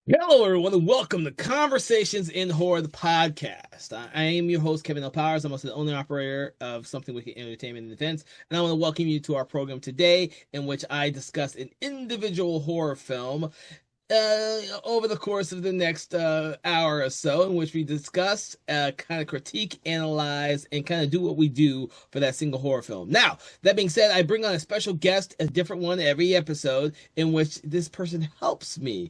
Hello, everyone, and welcome to Conversations in Horror, the podcast. I am your host, Kevin L. Powers. I'm also the owner and operator of Something Wicked Entertainment and Events, and I want to welcome you to our program today, in which I discuss an individual horror film over the course of the next hour or so, in which we discuss, kind of critique, analyze, and kind of do what we do for that single horror film. Now, that being said, I bring on a special guest, a different one every episode, in which this person helps me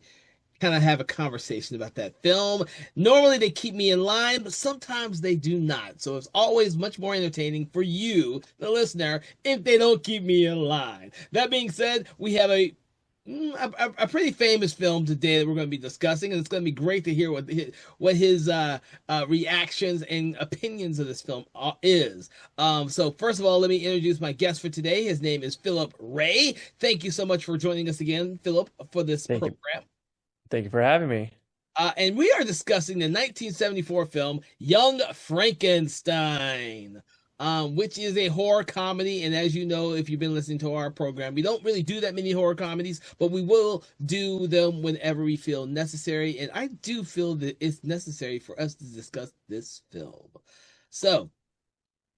kind of have a conversation about that film. Normally they keep me in line, but sometimes they do not. So it's always much more entertaining for you, the listener, if they don't keep me in line. That being said, we have a pretty famous film today that we're going to be discussing, and it's going to be great to hear what his reactions and opinions of this film is. So first of all, let me introduce my guest for today. His name is Philip Ray. Thank you so much for joining us again, Philip, for this Thank you. program. Thank you for having me. And we are discussing the 1974 film Young Frankenstein, which is a horror comedy. And as you know, if you've been listening to our program, we don't really do that many horror comedies, but we will do them whenever we feel necessary. And I do feel that it's necessary for us to discuss this film. So,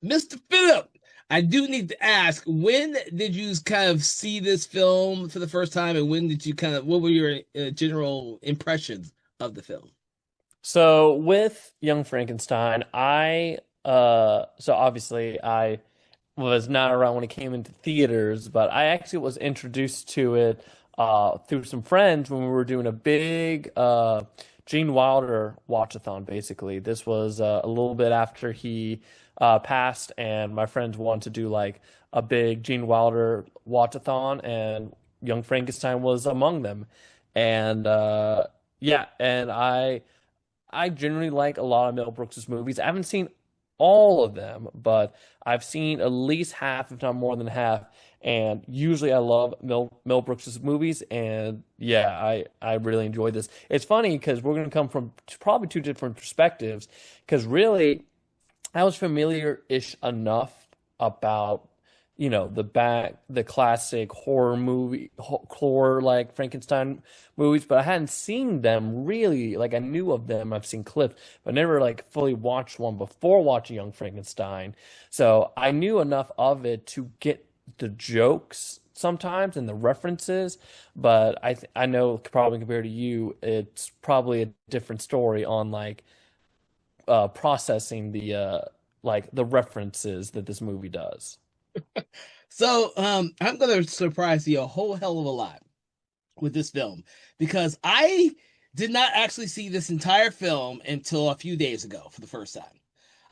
Mr. Phillip, I do need to ask, when did you kind of see this film for the first time, and when did you what were your general impressions of the film? So with Young Frankenstein, so obviously I was not around when it came into theaters, but I actually was introduced to it through some friends when we were doing a big Gene Wilder watchathon, basically. This was a little bit after he passed, and my friends wanted to do like a big Gene Wilder watchathon, and Young Frankenstein was among them. And yeah, and I generally like a lot of Mel Brooks's movies. I haven't seen all of them, but I've seen at least half, if not more than half. And usually I love Mel Brooks's movies, and yeah, I really enjoy this. It's funny because we're going to come from probably two different perspectives. Because really, I was familiar-ish enough about, the classic horror movie, horror like Frankenstein movies, but I hadn't seen them really. Like I knew of them, I've seen clips, but never like fully watched one before watching Young Frankenstein. So I knew enough of it to get the jokes sometimes and the references, but I know probably compared to you, it's probably a different story on like processing the references that this movie does. So, I'm gonna surprise you a whole hell of a lot with this film because I did not actually see this entire film until a few days ago for the first time.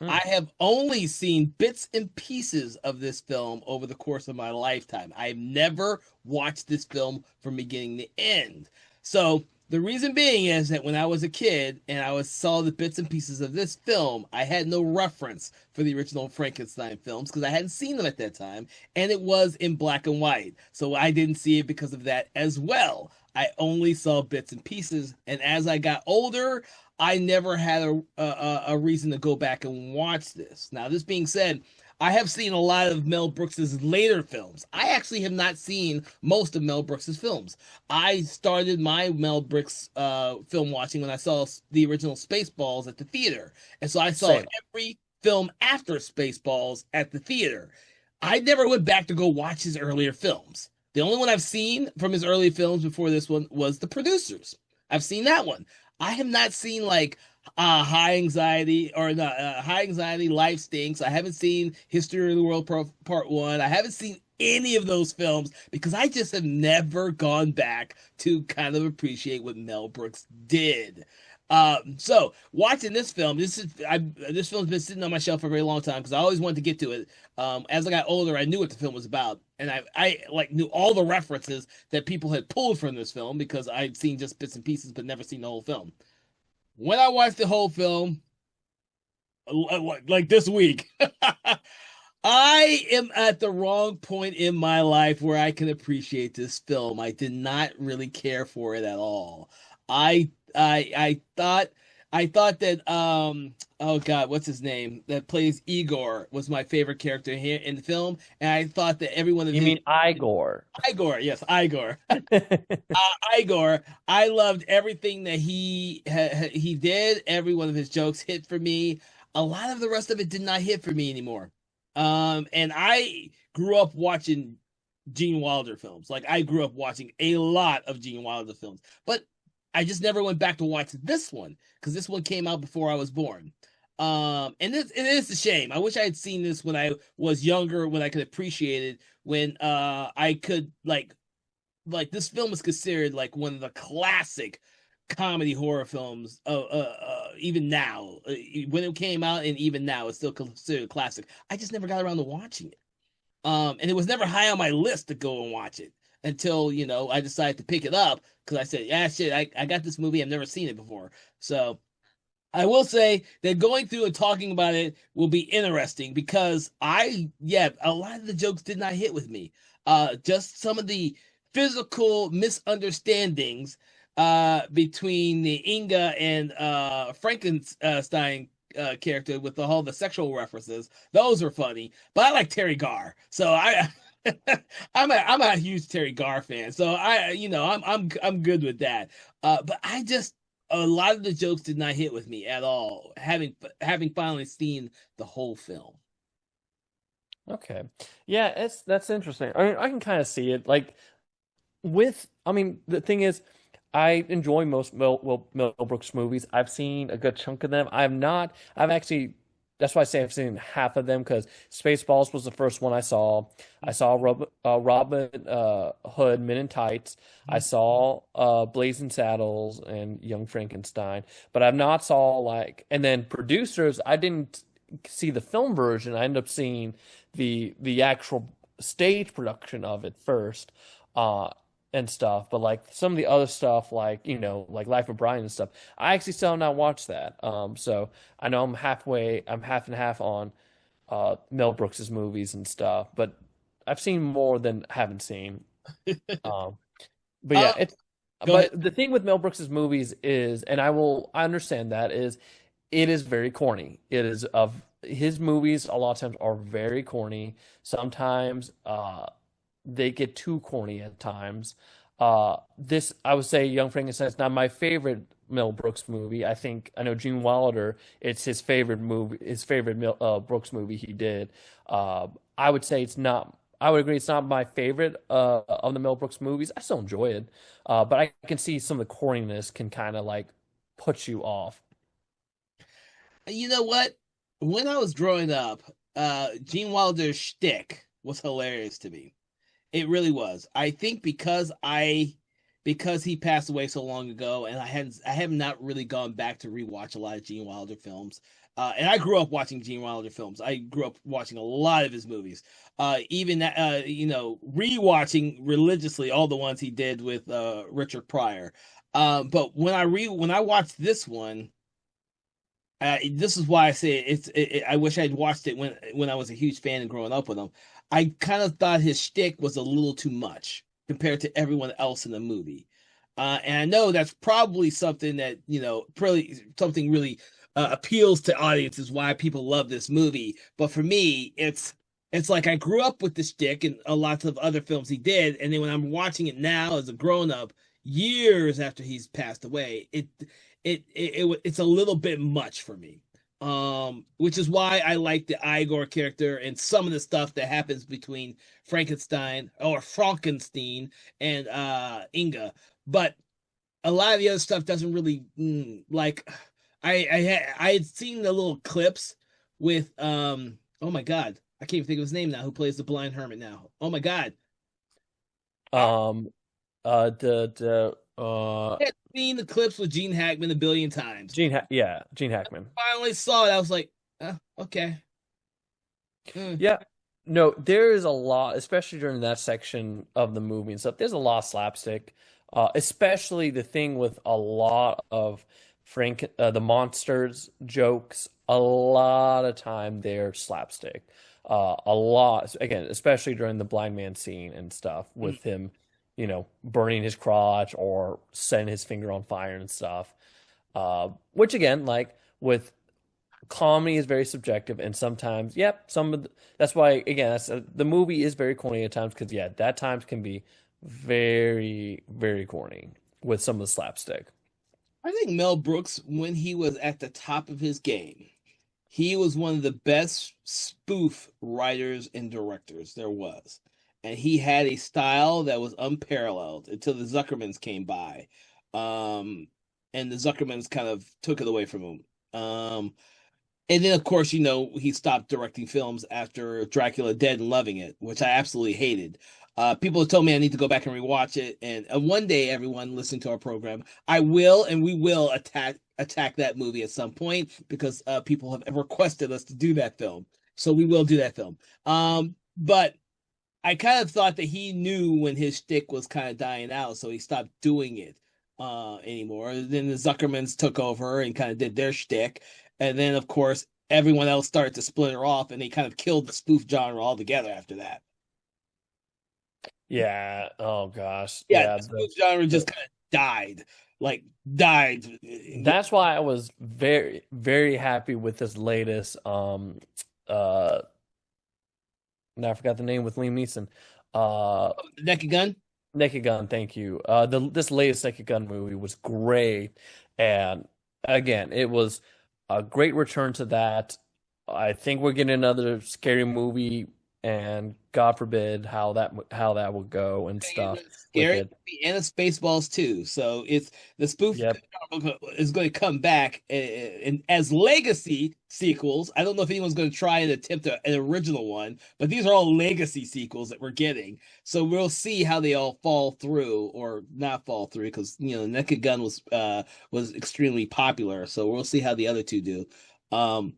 I Hmm. have only seen bits and pieces of this film over the course of my lifetime. I've never watched this film from beginning to end. So the reason being is that when I was a kid and saw the bits and pieces of this film, I had no reference for the original Frankenstein films because I hadn't seen them at that time, and it was in black and white. So I didn't see it because of that as well. I only saw bits and pieces, and as I got older, I never had a reason to go back and watch this. Now, this being said, I have seen a lot of Mel Brooks's later films. I actually have not seen most of Mel Brooks's films. I started my Mel Brooks film watching when I saw the original Spaceballs at the theater, and so I saw Same. every film after Spaceballs at the theater. I never went back to go watch his earlier films. The only one I've seen from his early films before this one was The Producers. I've seen that one. I have not seen like high anxiety or the high anxiety life stinks. I haven't seen History of the World Part One. I haven't seen any of those films because I just have never gone back to kind of appreciate what Mel Brooks did. So watching this film, this film's been sitting on my shelf for a very long time because I always wanted to get to it. As I got older, I knew what the film was about, and I like knew all the references that people had pulled from this film because I'd seen just bits and pieces but never seen the whole film. When I watched the whole film, like this week, I am at the wrong point in my life where I can appreciate this film. I did not really care for it at all. I thought I thought that oh God, what's his name that plays Igor was my favorite character here in the film, and I thought that every one of You his mean Igor? Igor, yes, Igor. Igor, I loved everything that he did. Every one of his jokes hit for me. A lot of the rest of it did not hit for me anymore. And I grew up watching Gene Wilder films. Like I grew up watching a lot of Gene Wilder films, but I just never went back to watch this one because this one came out before I was born. And it is a shame. I wish I had seen this when I was younger, when I could appreciate it, when I could like this film is considered like one of the classic comedy horror films even now when it came out, and even now it's still considered a classic. I just never got around to watching it, and it was never high on my list to go and watch it until I decided to pick it up because I said, yeah, shit, I got this movie, I've never seen it before. So I will say that going through and talking about it will be interesting because yeah, a lot of the jokes did not hit with me. Just some of the physical misunderstandings between the Inga and Frankenstein character with all the sexual references. Those were funny, but I like Terry Garr, so I. I'm a huge Terry Garr fan, so I'm good with that. But I just a lot of the jokes did not hit with me at all. Having finally seen the whole film. Okay. Yeah, that's interesting. I mean, I can kind of see it. I mean, the thing is, I enjoy most Mel Brooks movies. I've seen a good chunk of them. I've actually, that's why I say I've seen half of them because Spaceballs was the first one I saw. I saw Robin Hood, Men in Tights. I saw Blazing Saddles and Young Frankenstein, but I've not saw and then Producers. I didn't see the film version. I ended up seeing the actual stage production of it first. Uh, and stuff. But like some of the other stuff, like Life of Brian and stuff, I actually still have not watched that. So I know I'm half and half on Mel Brooks's movies and stuff, but I've seen more than haven't seen. Um, but Uh, yeah, it's Go ahead. but the thing with Mel Brooks's movies is, and I understand that is, it is very corny. It is of his movies a lot of times are very corny. Sometimes they get too corny at times. This I would say Young Frankenstein is not my favorite Mel Brooks movie. I know Gene Wilder, it's his favorite movie, his favorite Brooks movie he did. I would say it's not. I would agree it's not my favorite of the Mel Brooks movies. I still enjoy it, but I can see some of the corniness can kind of like put you off. You know what? When I was growing up, Gene Wilder's shtick was hilarious to me. It really was. I think because he passed away so long ago, and I have not really gone back to rewatch a lot of Gene Wilder films. And I grew up watching Gene Wilder films. I grew up watching a lot of his movies. Even rewatching religiously all the ones he did with Richard Pryor. But when I watched this one, this is why I say I wish I'd watched it when I was a huge fan and growing up with him. I kind of thought his shtick was a little too much compared to everyone else in the movie. And I know that's probably something that probably something really appeals to audiences, why people love this movie. But for me, it's like I grew up with the shtick and a lot of other films he did, and then when I'm watching it now as a grown up, years after he's passed away, it's a little bit much for me. Which is why I like the Igor character and some of the stuff that happens between Frankenstein and Inga. But a lot of the other stuff doesn't really like I had seen the little clips with oh my god, I can't even think of his name now, who plays the blind hermit now. Oh my god. I Um, had seen the clips with Gene Hackman a billion times. Gene Hackman. Finally saw it. I was like, okay. Mm. Yeah. No, there is a lot, especially during that section of the movie and stuff. There's a lot of slapstick, especially the thing with a lot of the monsters jokes. A lot of time they're slapstick. A lot, again, especially during the blind man scene and stuff Mm. with him, burning his crotch or setting his finger on fire and stuff. Which again, like with comedy is very subjective, and sometimes, yep, that's why again, the movie is very corny at times because yeah, that times can be very, very corny with some of the slapstick. I think Mel Brooks, when he was at the top of his game, he was one of the best spoof writers and directors there was. And he had a style that was unparalleled until the Zuckermans came by. Um, and the Zuckermans kind of took it away from him. And then, of course, he stopped directing films after Dracula Dead and Loving It, which I absolutely hated. People have told me I need to go back and rewatch it. And one day, everyone listening to our program, I will, and we will attack that movie at some point because people have requested us to do that film. So we will do that film. But I kind of thought that he knew when his shtick was kind of dying out, so he stopped doing it anymore. Then the Zuckermans took over and kind of did their shtick, and then of course everyone else started to splinter off, and they kind of killed the spoof genre altogether after that. Yeah. Oh gosh. Yeah, Yeah. the spoof genre The just kind of died, like died. Yeah, That's why I was very, very happy with this latest uh now I forgot the name with Liam Neeson. Uh Naked Gun. Naked Gun, thank you. This latest Naked Gun movie was great, and again, it was a great return to that. I think we're getting another scary movie, and God forbid how that will go and stuff with Scary it. movie and it's Spaceballs too. So it's the spoof Yep. is going to come back and as legacy sequels. I don't know if anyone's going to try and attempt an original one, but these are all legacy sequels that we're getting. So we'll see how they all fall through or not fall through because Naked Gun was extremely popular. So we'll see how the other two do. Um,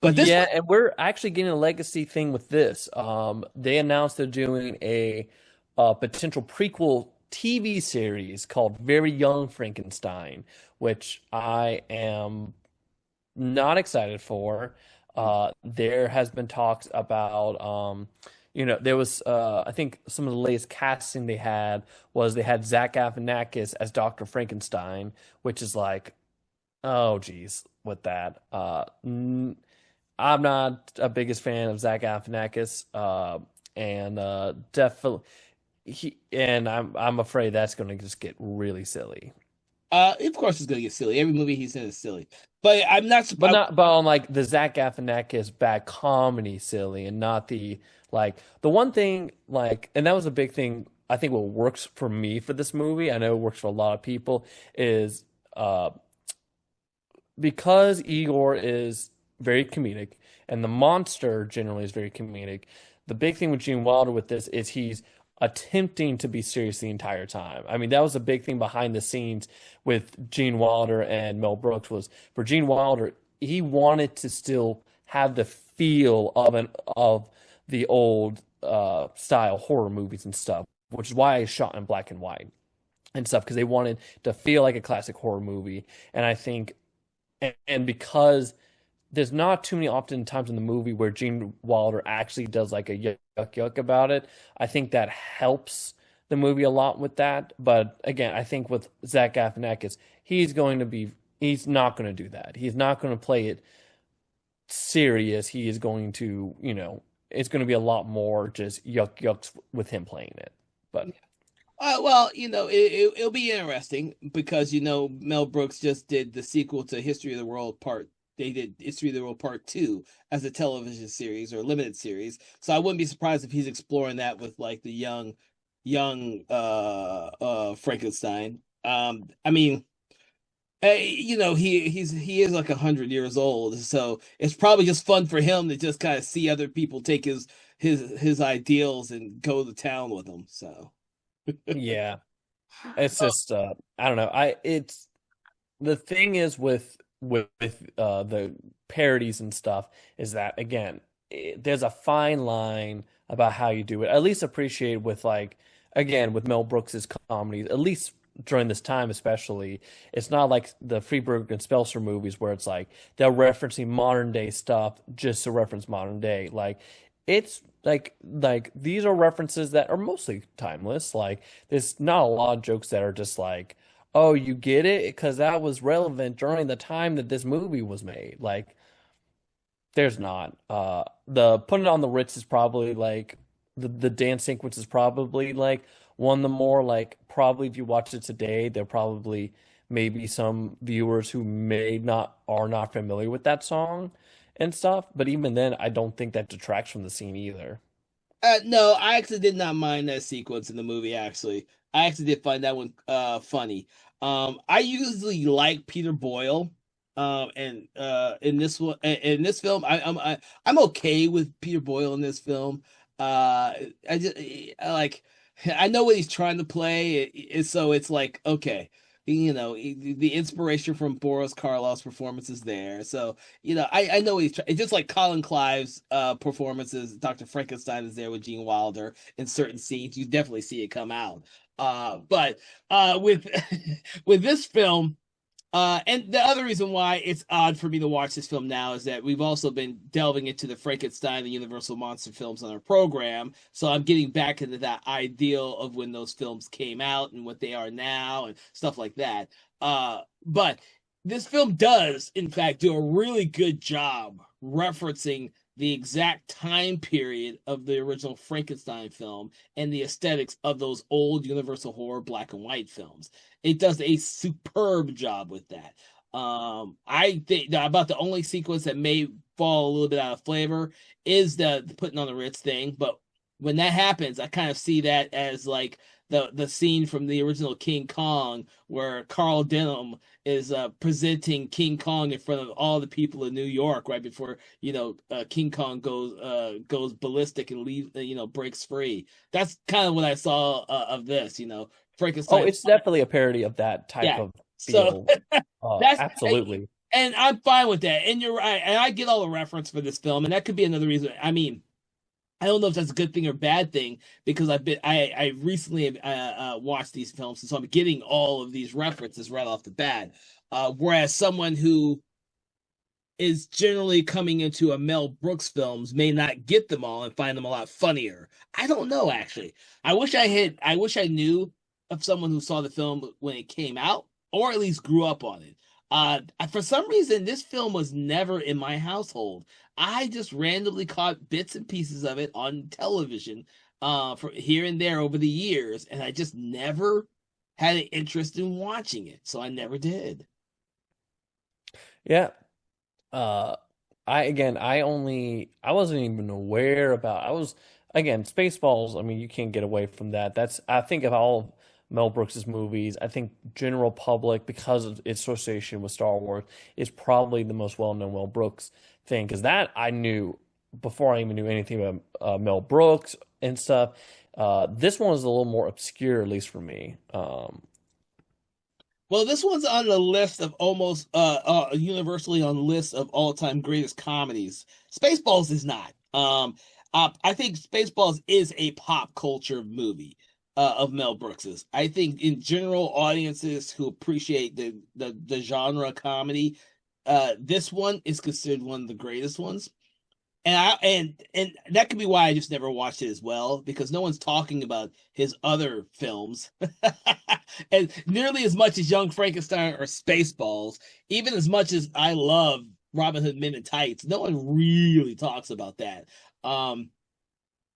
but this Yeah, one, and we're actually getting a legacy thing with this. They announced they're doing a potential prequel TV series called Very Young Frankenstein, which I am not excited for. There has been talks about, there was, I think some of the latest casting they had was they had Zach Galifianakis as Dr. Frankenstein, which is like, oh geez, with that. I'm not a biggest fan of Zach Galifianakis, and definitely and I'm afraid that's going to just get really silly. of course, it's going to get silly. Every movie he's in is silly. But I'm not But surprised. not, but on like the Zach Galifianakis bad comedy silly, and not the like the one thing like, and that was a big thing. I think what works for me for this movie, I know it works for a lot of people, is uh because Igor is very comedic and the monster generally is very comedic. The big thing with Gene Wilder with this is he's attempting to be serious the entire time. I mean, that was a big thing behind the scenes with Gene Wilder and Mel Brooks was for Gene Wilder, he wanted to still have the feel of the old style horror movies and stuff, which is why I shot in black and white and stuff because they wanted to feel like a classic horror movie. And I think and because there's not too many often times in the movie where Gene Wilder actually does like a yuck yuck about it. I think that helps the movie a lot with that. But again, I think with Zach Galifianakis, he's not going to do that. He's not going to play it serious. He is going to, it's going to be a lot more just yuck yucks with him playing it. But Well, it'll be interesting because Mel Brooks just did the sequel to History of the World Part. They did History of the World Part Two as a television series or limited series. So I wouldn't be surprised if he's exploring that with like the young Frankenstein. I mean, he is like 100 years old, so it's probably just fun for him to just kind of see other people take his ideals and go to town with them. So. yeah, it's just I don't know. I it's the thing is with the parodies and stuff is that again there's a fine line about how you do it. At least appreciate with like again with Mel Brooks's comedies, at least during this time especially, it's not like the Freeburg and Spencer movies where it's like they're referencing modern day stuff just to reference modern day. Like it's like these are references that are mostly timeless. Like there's not a lot of jokes that are just like oh, you get it? Because that was relevant during the time that this movie was made. Like, there's not. The Put It on the Ritz is probably like the dance sequence is probably like one of the more like probably if you watch it today, there probably maybe some viewers who may not are not familiar with that song and stuff. But even then, I don't think that detracts from the scene either. No, I actually did not mind that sequence in the movie. Actually, I actually did find that one funny. I usually like Peter Boyle, and in this one, in this film, I'm okay with Peter Boyle in this film. I just I like I know what he's trying to play, so it's like okay. The inspiration from Boris Karloff's performance is there. So, I know he's trying. It's just like Colin Clive's performances. Dr. Frankenstein is there with Gene Wilder in certain scenes. You definitely see it come out. But with with this film, and the other reason why it's odd for me to watch this film now is that we've also been delving into the Frankenstein and Universal monster films on our program. So I'm getting back into that ideal of when those films came out and what they are now and stuff like that. But this film does, in fact, do a really good job referencing the exact time period of the original Frankenstein film and the aesthetics of those old Universal horror black and white films. It does a superb job with that. I think that about the only sequence that may fall a little bit out of flavor is the putting on the Ritz thing. But when that happens, I kind of see that as like the scene from the original King Kong where Carl Denham is presenting King Kong in front of all the people in New York right before King Kong goes ballistic and leave breaks free. That's kind of what I saw of this. Oh, Frankenstein. it's definitely a parody of that type Yeah. of So feel. that's Absolutely. and I'm fine with that. And you're right. And I get all the reference for this film, and that could be another reason. I mean, I don't know if that's a good thing or bad thing because I recently watched these films, and so I'm getting all of these references right off the bat. Whereas someone who is generally coming into a Mel Brooks films may not get them all and find them a lot funnier. I don't know actually. I wish I knew of someone who saw the film when it came out or at least grew up on it. For some reason this film was never in my household. I just randomly caught bits and pieces of it on television for here and there over the years and I just never had an interest in watching it. So I never did. Yeah. Uh, I wasn't even aware about. I was again Spaceballs. I mean, you can't get away from that. That's I think of all of Mel Brooks's movies. I think general public because of its association with Star Wars is probably the most well-known Mel Brooks thing because that I knew before I even knew anything about Mel Brooks and stuff. This one is a little more obscure, at least for me. Well, this one's on the list of almost universally on the list of all-time greatest comedies. Spaceballs is not. I think Spaceballs is a pop culture movie of Mel Brooks's. I think in general, audiences who appreciate the genre comedy, this one is considered one of the greatest ones. And that could be why I just never watched it as well because no one's talking about his other films, and nearly as much as Young Frankenstein or Spaceballs, even as much as I love Robin Hood Men in Tights, no one really talks about that. Um,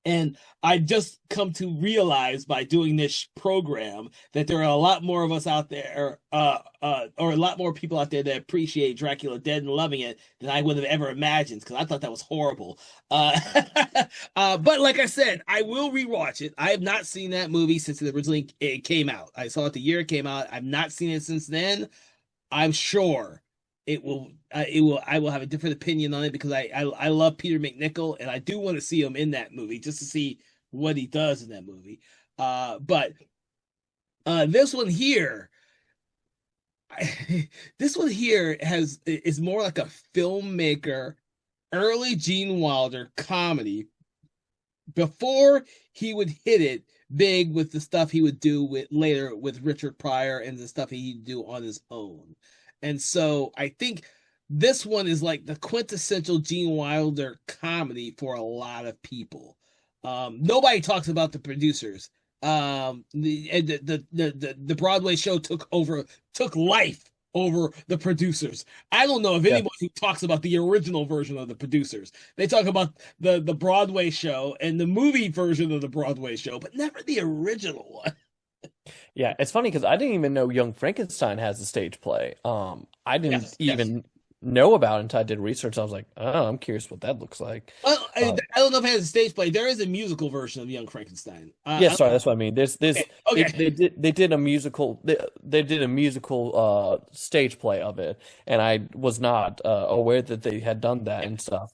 and I just come to realize by doing this program that there are a lot more of us out there, or a lot more people out there that appreciate Dracula Dead and loving it than I would have ever imagined because I thought that was horrible. Uh, but like I said, I will rewatch it. I have not seen that movie since it originally it came out. I saw it the year it came out. I've not seen it since then. I'm sure I will have a different opinion on it because I love Peter McNichol and I do want to see him in that movie just to see what he does in that movie. But this one here, this one here is more like a filmmaker, early Gene Wilder comedy before he would hit it big with the stuff he would do with later with Richard Pryor and the stuff he'd do on his own. And so I think this one is like the quintessential Gene Wilder comedy for a lot of people. Nobody talks about the producers The Broadway show took life over the producers. I don't know if Yeah. anybody talks about the original version of the producers. They talk about the Broadway show and the movie version of the Broadway show, but never the original one. Yeah, it's funny because I didn't even know Young Frankenstein has a stage play. I didn't Yes, yes. even know about it until I did research. I was like, oh, I'm curious what that looks like. Well, Uh, I don't know if it has a stage play. There is a musical version of Young Frankenstein. yeah, sorry, that's what I mean. Okay, okay. They did a musical they did a musical stage play of it, and I was not aware that they had done that and stuff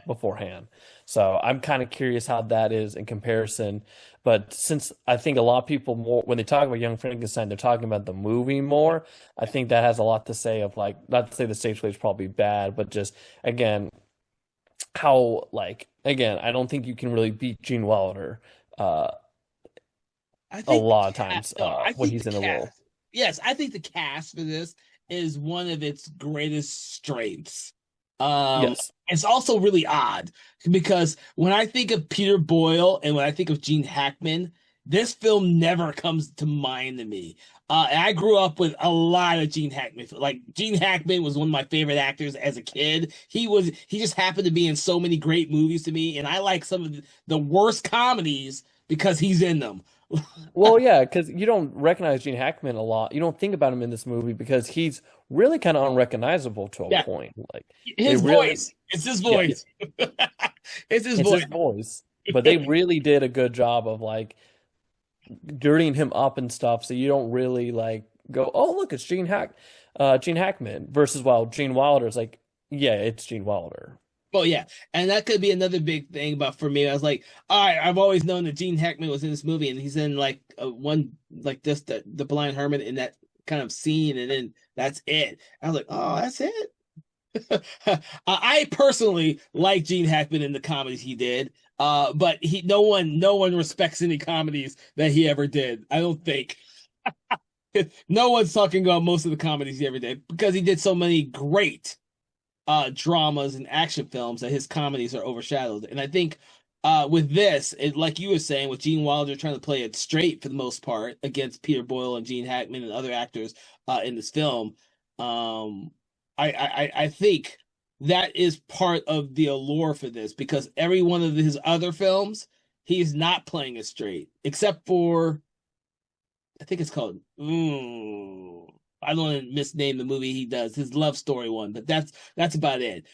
beforehand. So I'm kind of curious how that is in comparison. But since I think a lot of people more when they talk about Young Frankenstein, they're talking about the movie more. I think that has a lot to say of like not to say the stage play is probably bad, but just again how like again I don't think you can really beat Gene Wilder. Uh, I a think the lot of cast. times No, I when think the he's in a role. cast. Yes, I think the cast for this is one of its greatest strengths. Um, Yes. it's also really odd because when I think of Peter Boyle and when I think of Gene Hackman, this film never comes to mind to me. And I grew up with a lot of Gene Hackman. Like Gene Hackman was one of my favorite actors as a kid. He just happened to be in so many great movies to me, and I like some of the worst comedies because he's in them. Well, yeah, because you don't recognize Gene Hackman a lot. You don't think about him in this movie because he's really kind of unrecognizable to a Yeah, point. Like they his really, voice. It's his yeah, voice. It's his it's voice. his voice. But they really did a good job of like dirtying him up and stuff, so you don't really like go, oh look, it's Gene Hackman versus while Gene Wilder is like, yeah, it's Gene Wilder. Oh yeah, and that could be another big thing about for me. I was like, all right, I've always known that Gene Hackman was in this movie, and he's in like one like this the Blind Hermit in that kind of scene, and then that's it. I was like, oh, that's it. I personally like Gene Hackman in the comedies he did, but he no one respects any comedies that he ever did. I don't think. No one's talking about most of the comedies he ever did because he did so many great dramas and action films that his comedies are overshadowed. And I think with this, like you were saying, with Gene Wilder trying to play it straight for the most part against Peter Boyle and Gene Hackman and other actors in this film, um, I think that is part of the allure for this because every one of his other films, he's not playing it straight, except for I think it's called. I don't want to misname the movie he does, his love story one, but that's about it.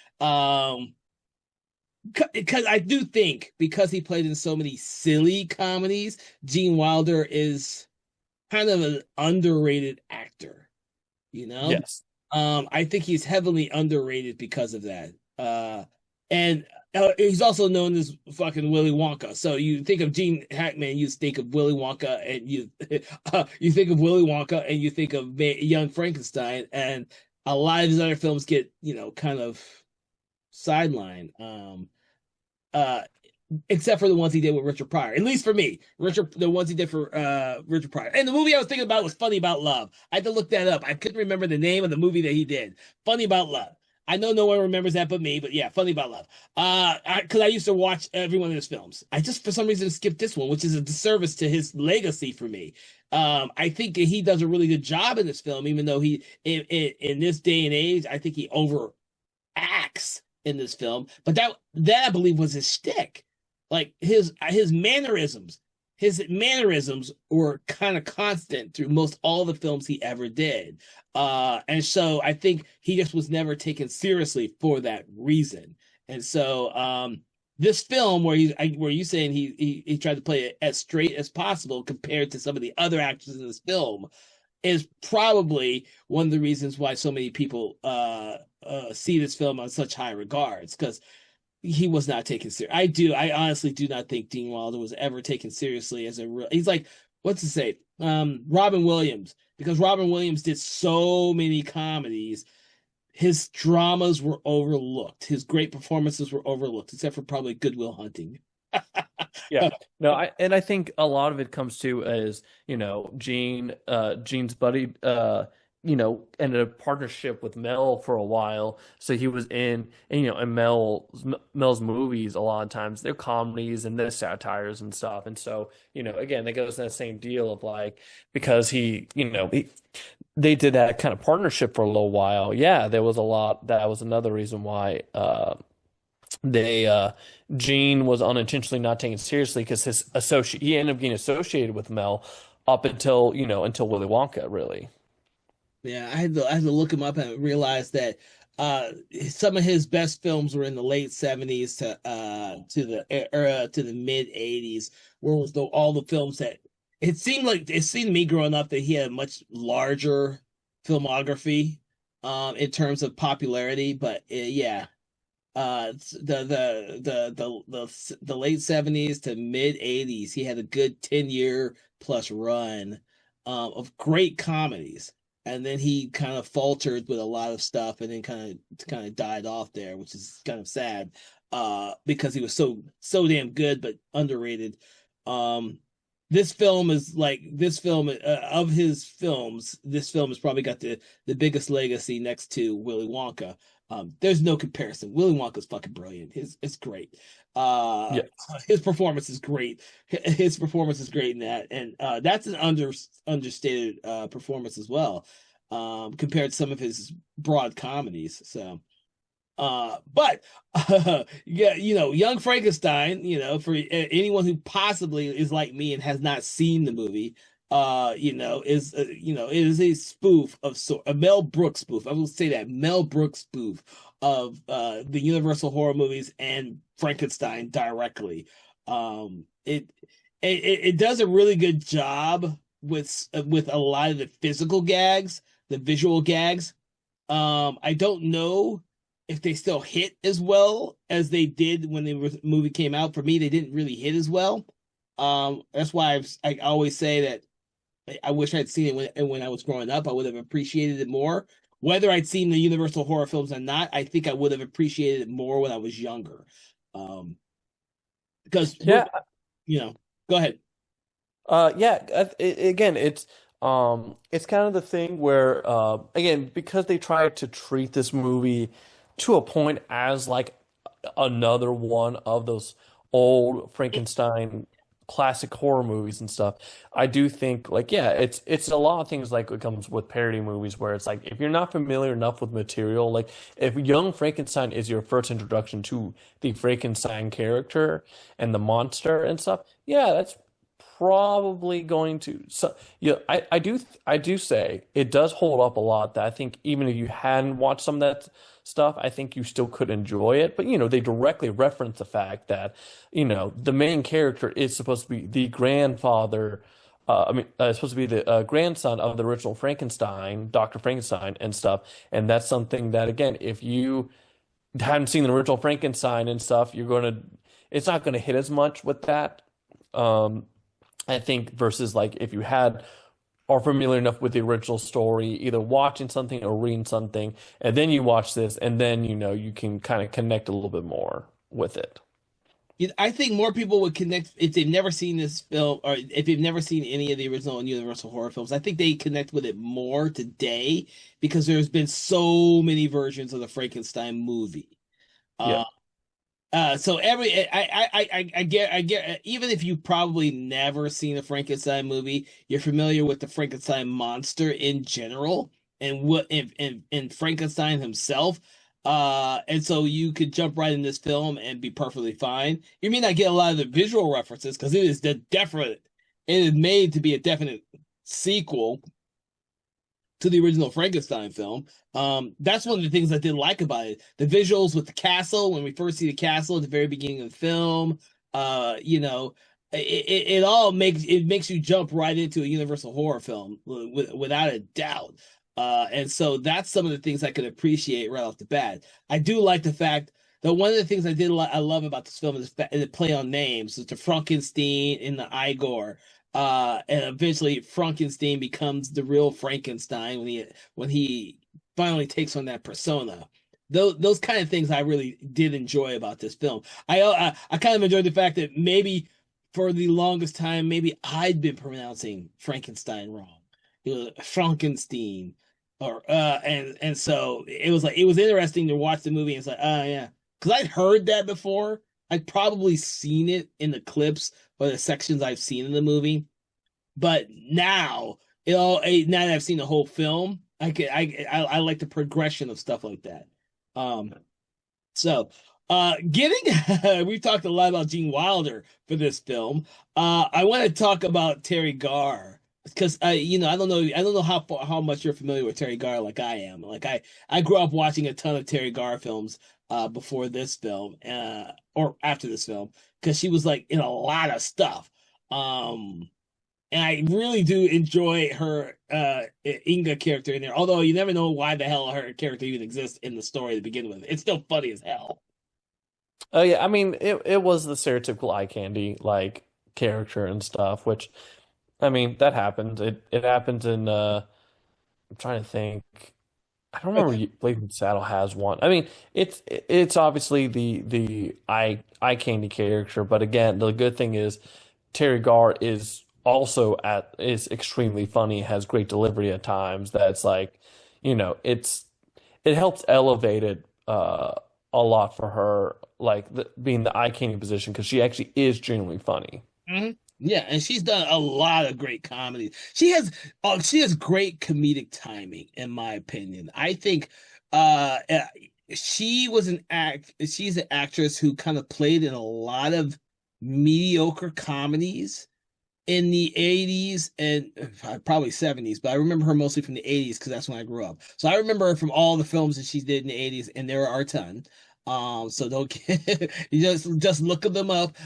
Because I do think because he played in so many silly comedies, Gene Wilder is kind of an underrated actor. You know, Yes. I think he's heavily underrated because of that. And he's also known as fucking Willy Wonka. So you think of Gene Hackman, you think of Willy Wonka, and you think of Willy Wonka, and you think of Young Frankenstein, and a lot of his other films get kind of sidelined. Uh, except for the ones he did with Richard Pryor. At least for me, the ones he did for Richard Pryor. And the movie I was thinking about was Funny About Love. I had to look that up. I couldn't remember the name of the movie that he did. Funny About Love. I know no one remembers that but me, but yeah, Funny About Love. Because I used to watch every one of his films. I just for some reason skipped this one, which is a disservice to his legacy for me. I think he does a really good job in this film, even though he in this day and age, I think he overacts in this film. But that I believe was his shtick. Like his mannerisms were kind of constant through most all the films he ever did. And so I think he just was never taken seriously for that reason. And so this film where you saying he tried to play it as straight as possible compared to some of the other actors in this film is probably one of the reasons why so many people see this film on such high regards because he was not taken serious. I honestly do not think Dean Wilder was ever taken seriously as a real. He's like, what's to say? Robin Williams, because Robin Williams did so many comedies. His dramas were overlooked. His great performances were overlooked, except for probably Good Will Hunting. Yeah. No, I think a lot of it comes to is, Gene's buddy ended a partnership with Mel for a while. So he was in, and Mel's movies a lot of times they're comedies and they're satires and stuff. And so, again, that goes to that same deal of like because they did that kind of partnership for a little while. Yeah, there was a lot. That was another reason why they Gene was unintentionally not taken seriously because he ended up getting associated with Mel up until Willy Wonka, really. Yeah, I had to look him up and realize that uh some of his best films were in the late 70s to the mid 80s, where was all the films that it seemed to me growing up that he had a much larger filmography in terms of popularity, but yeah, the late 70s to mid 80s he had a good 10-year plus run of great comedies, and then he kind of faltered with a lot of stuff and then kind of died off there, which is kind of sad because he was so damn good but underrated. This film of his films, this film has probably got the biggest legacy next to Willy Wonka. There's no comparison. Willy Wonka's fucking brilliant. It's great. Uh, Yeah. his performance is great. His performance is great in that, and that's an understated performance as well, compared to some of his broad comedies. So, but yeah, Young Frankenstein, for anyone who possibly is like me and has not seen the movie, it is a spoof a Mel Brooks spoof. I will say that Mel Brooks spoof of the Universal horror movies and Frankenstein directly. It does a really good job with a lot of the physical gags, the visual gags. I don't know if they still hit as well as they did when the movie came out. For me, they didn't really hit as well. That's why I always say that I wish I'd seen it when I was growing up. I would have appreciated it more. Whether I'd seen the Universal horror films or not, I think I would have appreciated it more when I was younger. Because Yeah, go ahead. yeah. Again, it's kind of the thing where, again, because they tried to treat this movie to a point as like another one of those old Frankenstein classic horror movies and stuff. I do think like yeah, it's a lot of things like it comes with parody movies where it's like if you're not familiar enough with material, like if Young Frankenstein is your first introduction to the Frankenstein character and the monster and stuff, yeah, that's probably going to yeah, I do say it does hold up a lot that I think even if you hadn't watched some of that stuff, I think you still could enjoy it. But they directly reference the fact that, the main character is supposed to be the grandfather, supposed to be the grandson of the original Frankenstein, Dr. Frankenstein and stuff. And that's something that again, if you hadn't seen the original Frankenstein and stuff, it's not gonna hit as much with that. Um, I think versus like if you are familiar enough with the original story, either watching something or reading something, and then you watch this, and then you can kind of connect a little bit more with it. I think more people would connect if they've never seen this film or if they've never seen any of the original Universal horror films. I think they connect with it more today because there's been so many versions of the Frankenstein movie. Yeah. Uh, so I get even if you probably never seen a Frankenstein movie, you're familiar with the Frankenstein monster in general and and Frankenstein himself. And so you could jump right in this film and be perfectly fine. You may not get a lot of the visual references because it is made to be a definite sequel to the original Frankenstein film. That's one of the things I did like about it. The visuals with the castle, when we first see the castle at the very beginning of the film, it all makes you jump right into a Universal horror film without a doubt. And so that's some of the things I could appreciate right off the bat. I do like the fact that one of the things I love about this film is the play on names. It's the Frankenstein and the Igor. And eventually Frankenstein becomes the real Frankenstein when he finally takes on that persona. Those kind of things I really did enjoy about this film. I kind of enjoyed the fact that maybe for the longest time maybe I'd been pronouncing Frankenstein wrong. It was Frankenstein. or and so it was like it was interesting to watch the movie and it's like, oh yeah, because I'd heard that before. I'd probably seen it in the clips or the sections I've seen in the movie, but now now that I've seen the whole film, I like the progression of stuff like that. Um, so, getting we've talked a lot about Gene Wilder for this film. I want to talk about Terry Garr because I don't know how much you're familiar with Terry Garr like I am. Like I grew up watching a ton of Terry Garr films before this film or after this film because she was like in a lot of stuff. Um, and I really do enjoy her Inga character in there. Although you never know why the hell her character even exists in the story to begin with. It's still funny as hell. Oh yeah, I mean it was the stereotypical eye candy like character and stuff, which I mean that happens. It happens in I'm trying to think. I don't remember Blazing Saddle has one. I mean, it's obviously the eye candy character, but again, the good thing is Terry Garr is also at is extremely funny, has great delivery at times. That's like, it helps elevate it a lot for her, like being the eye candy position because she actually is genuinely funny. Mhm. Yeah, and she's done a lot of great comedy. She has great comedic timing, in my opinion. I think she's an actress who kind of played in a lot of mediocre comedies in the 80s and probably 70s, but I remember her mostly from the 80s because that's when I grew up. So I remember her from all the films that she did in the 80s, and there are a ton. So don't get, you just look them up.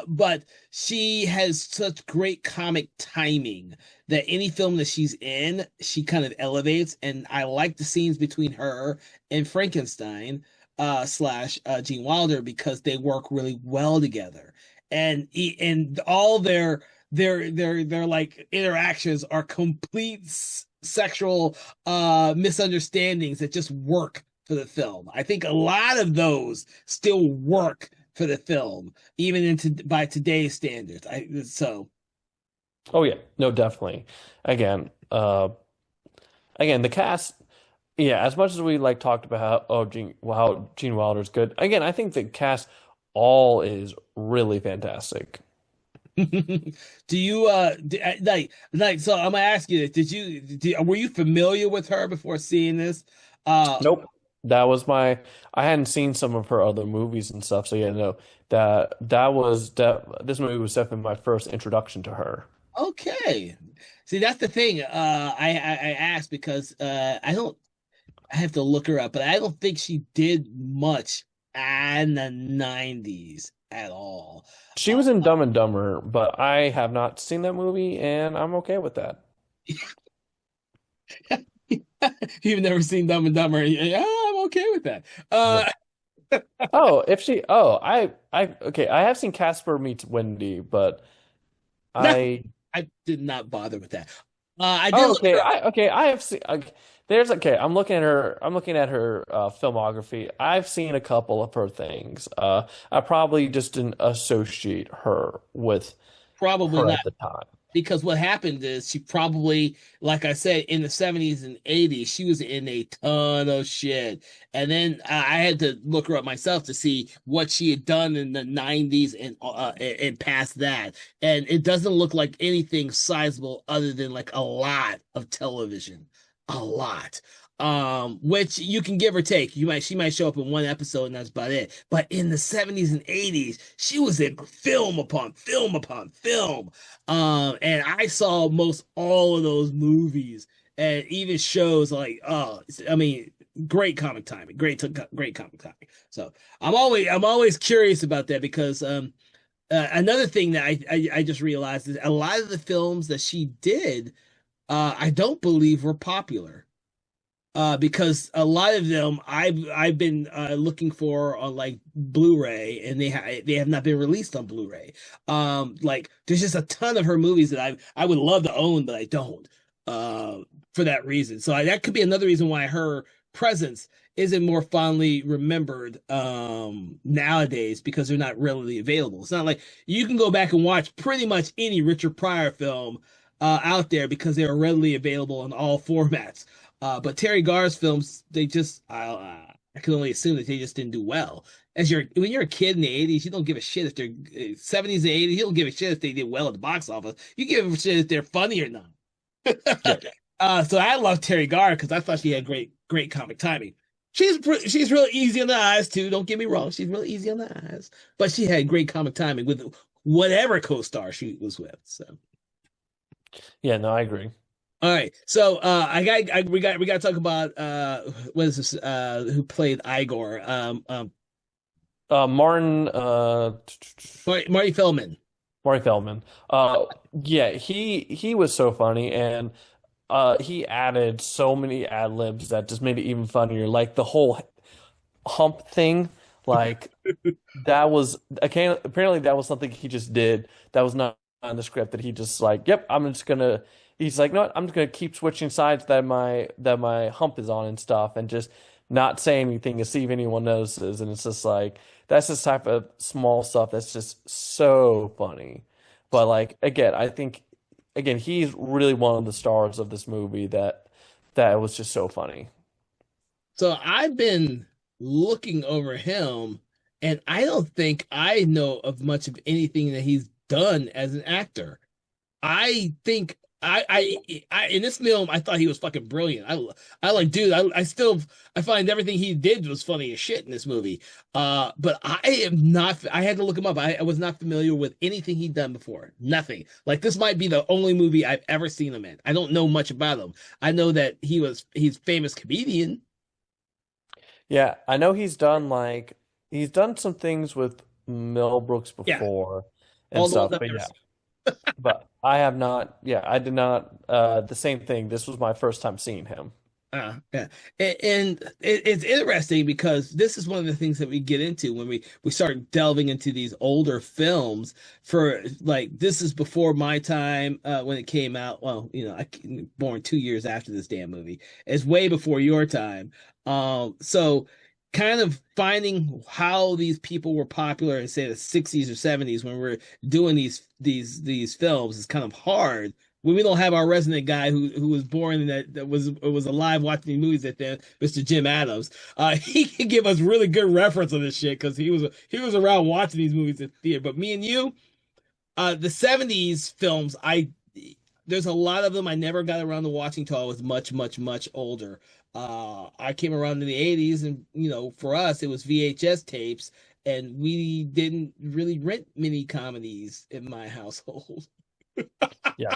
But she has such great comic timing that any film that she's in, she kind of elevates. And I like the scenes between her and Frankenstein, slash Gene Wilder because they work really well together. And all their like interactions are complete sexual misunderstandings that just work for the film. I think a lot of those still work for the film, even into by today's standards. Oh yeah, no, definitely. Again, again, the cast, yeah, as much as we like talked about how Gene Wilder's good, again, I think the cast all is really fantastic. Do you like so I'm gonna ask you this. Were you familiar with her before seeing this? Nope. That was my I hadn't seen some of her other movies and stuff, so yeah, no. This movie was definitely my first introduction to her. Okay. See, that's the thing. I asked because I have to look her up, but I don't think she did much in the 90s at all. She was in Dumb and Dumber, but I have not seen that movie and I'm okay with that. You've never seen Dumb and Dumber. Yeah, I'm okay with that. No. Okay, I have seen Casper Meets Wendy, but No, I I did not bother with that. I did Oh, look her up. I have seen. Okay, I'm looking at her. I'm looking at her filmography. I've seen a couple of her things. I probably just didn't associate her with Probably her not. at the time. Because what happened is she probably, like I said, in the 70s and 80s, she was in a ton of shit. And then I had to look her up myself to see what she had done in the 90s and past that. And it doesn't look like anything sizable other than like a lot of television. A lot. Which you can give or take. She might show up in one episode and that's about it. But in the 70s and 80s, she was in film upon film upon film. And I saw most all of those movies and even shows like, I mean, great comic timing, great comic timing. So I'm always curious about that because another thing that I just realized is a lot of the films that she did, I don't believe were popular because a lot of them I've been looking for on like Blu-ray and they have not been released on Blu-ray. Like there's just a ton of her movies that I would love to own, but I don't. Uh, for that reason, so that could be another reason why her presence isn't more fondly remembered nowadays because they're not readily available. It's not like you can go back and watch pretty much any Richard Pryor film out there because they are readily available in all formats. But Terry Garr's films, they just I can only assume that they just didn't do well. When you're a kid in the 80s, you don't give a shit if they're 70s and 80s. You don't give a shit if they did well at the box office. You give a shit if they're funny or not. Yeah. So I love Terry Garr because I thought she had great comic timing. She's real easy on the eyes too. Don't get me wrong, she's real easy on the eyes, but she had great comic timing with whatever co-star she was with. So Yeah, no, I agree. all right, so we got to talk about what is this who played Igor Martin Marty Feldman. Marty Feldman. Yeah, he was so funny, and he added so many ad libs that just made it even funnier. Like the whole hump thing, like that was apparently that was something he just did. That was not on the script. That he just like, yep, I'm just gonna. He's like, no, I'm just gonna keep switching sides that my hump is on and stuff, and just not say anything to see if anyone notices. And it's just like that's this type of small stuff that's just so funny. But like again, I think again he's really one of the stars of this movie that was just so funny. So I've been looking over him, and I don't think I know of much of anything that he's done as an actor. I think I in this film I thought he was fucking brilliant. I like dude. I find everything he did was funny as shit in this movie. But I am not. I had to look him up. I was not familiar with anything he'd done before. Nothing. Like this might be the only movie I've ever seen him in. I don't know much about him. I know that he's famous comedian. Yeah, I know he's done some things with Mel Brooks Yeah, before and all the ones stuff, I've but ever yeah. seen. But I have not, yeah, I did not the same thing. This was my first time seeing him. Yeah, and it's interesting because this is one of the things that we get into when we start delving into these older films. For like, this is before my time when it came out. Well, I born 2 years after this damn movie. It's way before your time. So kind of finding how these people were popular in say the 60s or 70s when we're doing these films is kind of hard when we don't have our resident guy who was born and that was alive watching these movies at then, Mr. Jim Adams. He can give us really good reference on this shit because he was around watching these movies at the theater. But me and you, the 70s films, I there's a lot of them I never got around to watching till I was much, much, much older. I came around in the 80s, and for us it was VHS tapes, and we didn't really rent many comedies in my household. Yeah.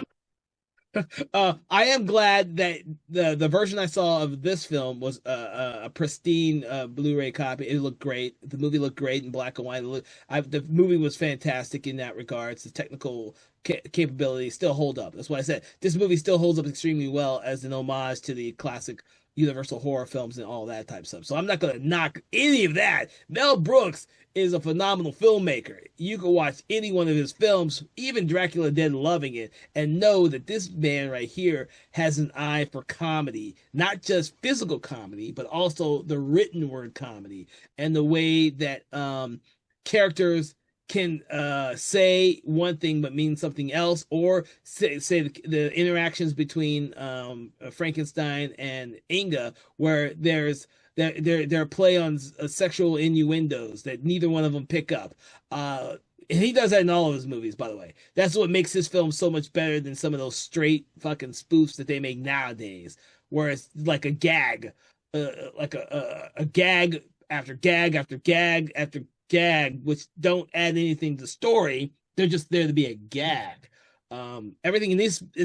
I am glad that the version I saw of this film was a pristine Blu-ray copy. It looked great. The movie looked great in black and white. The movie was fantastic in that regards. The technical capabilities still hold up. That's why I said this movie still holds up extremely well as an homage to the classic Universal horror films and all that type of stuff. So I'm not going to knock any of that. Mel Brooks is a phenomenal filmmaker. You can watch any one of his films, even Dracula Dead, loving it, and know that this man right here has an eye for comedy, not just physical comedy, but also the written word comedy and the way that characters can say one thing but mean something else, or say the interactions between Frankenstein and Inga, where they're play on sexual innuendos that neither one of them pick up. And he does that in all of his movies, by the way. That's what makes his film so much better than some of those straight fucking spoofs that they make nowadays, where it's like a gag, like a gag after gag after gag after gag, which don't add anything to the story. They're just there to be a gag. Everything in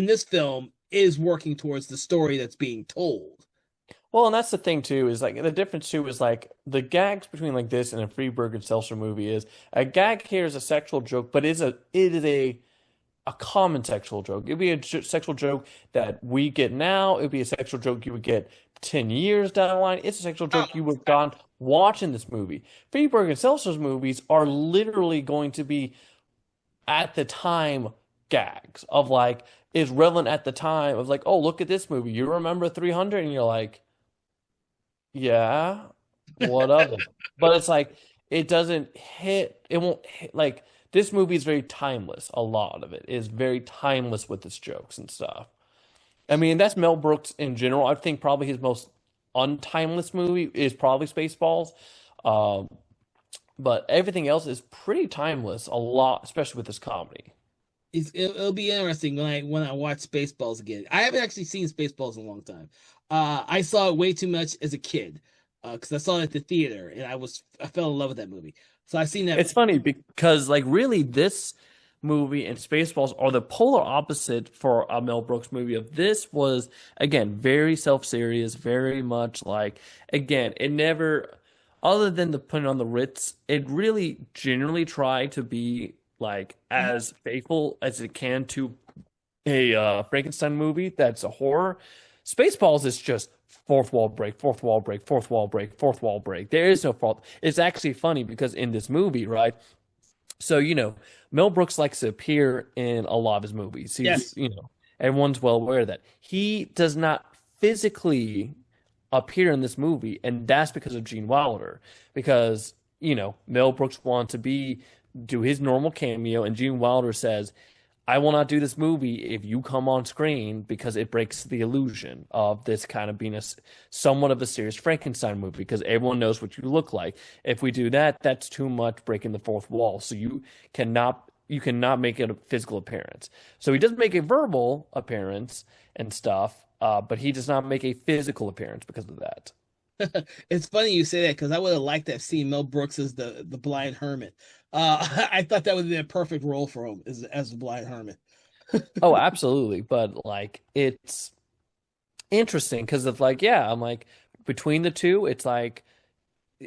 this film is working towards the story that's being told. Well, and that's the thing too, is like the difference too is like the gags between like this and a Freeburg and Seltzer movie is a gag here is a sexual joke, but it is a common sexual joke. It'd be a sexual joke that we get now. It'd be a sexual joke you would get 10 years down the line. It's a sexual Oh, joke you would have gone watching this movie. Freeburg and Seltzer's movies are literally going to be at the time gags of like is relevant at the time of like, oh, look at this movie. You remember 300? And you're like, yeah, what of it? But it's like it doesn't hit, it won't hit like this movie is very timeless. A lot of it is very timeless with its jokes and stuff. I mean, that's Mel Brooks in general. I think probably his most untimeless movie is probably Spaceballs. Um, but everything else is pretty timeless, a lot, especially with this comedy. It'll be interesting when I watch Spaceballs again. I haven't actually seen Spaceballs in a long time. I saw it way too much as a kid because I saw it at the theater and I fell in love with that movie. So I've seen that. It's funny because, like, really, this movie and Spaceballs are the polar opposite for a Mel Brooks movie. Of this was again very self-serious, very much like again, it never, other than the putting on the Ritz, it really generally tried to be like as faithful as it can to a Frankenstein movie that's a horror. Spaceballs is just fourth wall break, fourth wall break, fourth wall break, fourth wall break. There is no fault. It's actually funny because in this movie, right? So, Mel Brooks likes to appear in a lot of his movies. Yes. Everyone's well aware of that. He does not physically appear in this movie, and that's because of Gene Wilder. Because, Mel Brooks wanted to do his normal cameo, and Gene Wilder says, I will not do this movie if you come on screen because it breaks the illusion of this kind of being somewhat of a serious Frankenstein movie because everyone knows what you look like. If we do that, that's too much breaking the fourth wall. So you cannot make it a physical appearance. So he does make a verbal appearance and stuff, but he does not make a physical appearance because of that. It's funny you say that because I would have liked to have seen Mel Brooks as the blind hermit. I thought that would be a perfect role for him as the blind hermit. Oh, absolutely. But like it's interesting because of like, yeah, I'm like between the two, it's like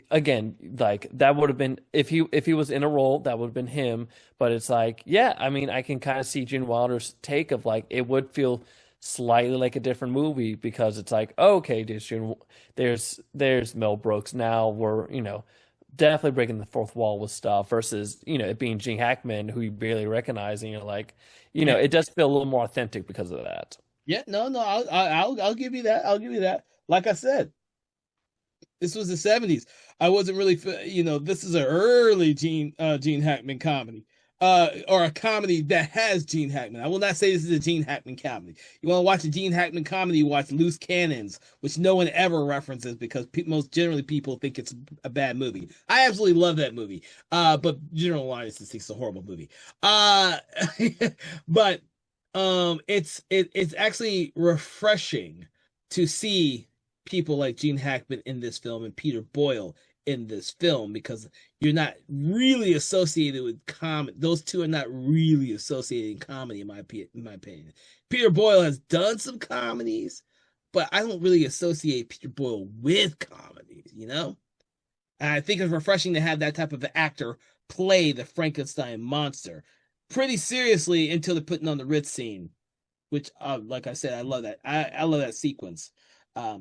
again, like that would have been if he was in a role, that would have been him. But it's like, yeah, I mean, I can kind of see Gene Wilder's take of like it would feel slightly like a different movie because it's like, okay, there's Mel Brooks. Now we're, definitely breaking the fourth wall with stuff versus, it being Gene Hackman who you barely recognize, and you're like, Yeah, it does feel a little more authentic because of that. yeah, no, no, I'll give you that. I'll give you that. Like I said, this was the '70s. I wasn't really, this is an early Gene Hackman comedy, or a comedy that has Gene Hackman. I will not say this is a Gene Hackman comedy. You want to watch a Gene Hackman comedy? You watch Loose Cannons, which no one ever references because most generally people think it's a bad movie. I absolutely love that movie, but general audiences think it's a horrible movie. Uh, but it's actually refreshing to see people like Gene Hackman in this film and Peter Boyle in this film because you're not really associated with comedy. Those two are not really associated in comedy, in my opinion. Peter Boyle has done some comedies, but I don't really associate Peter Boyle with comedies, you know? And I think it's refreshing to have that type of actor play the Frankenstein monster pretty seriously until they're putting on the Ritz scene, which, like I said, I love that. I love that sequence.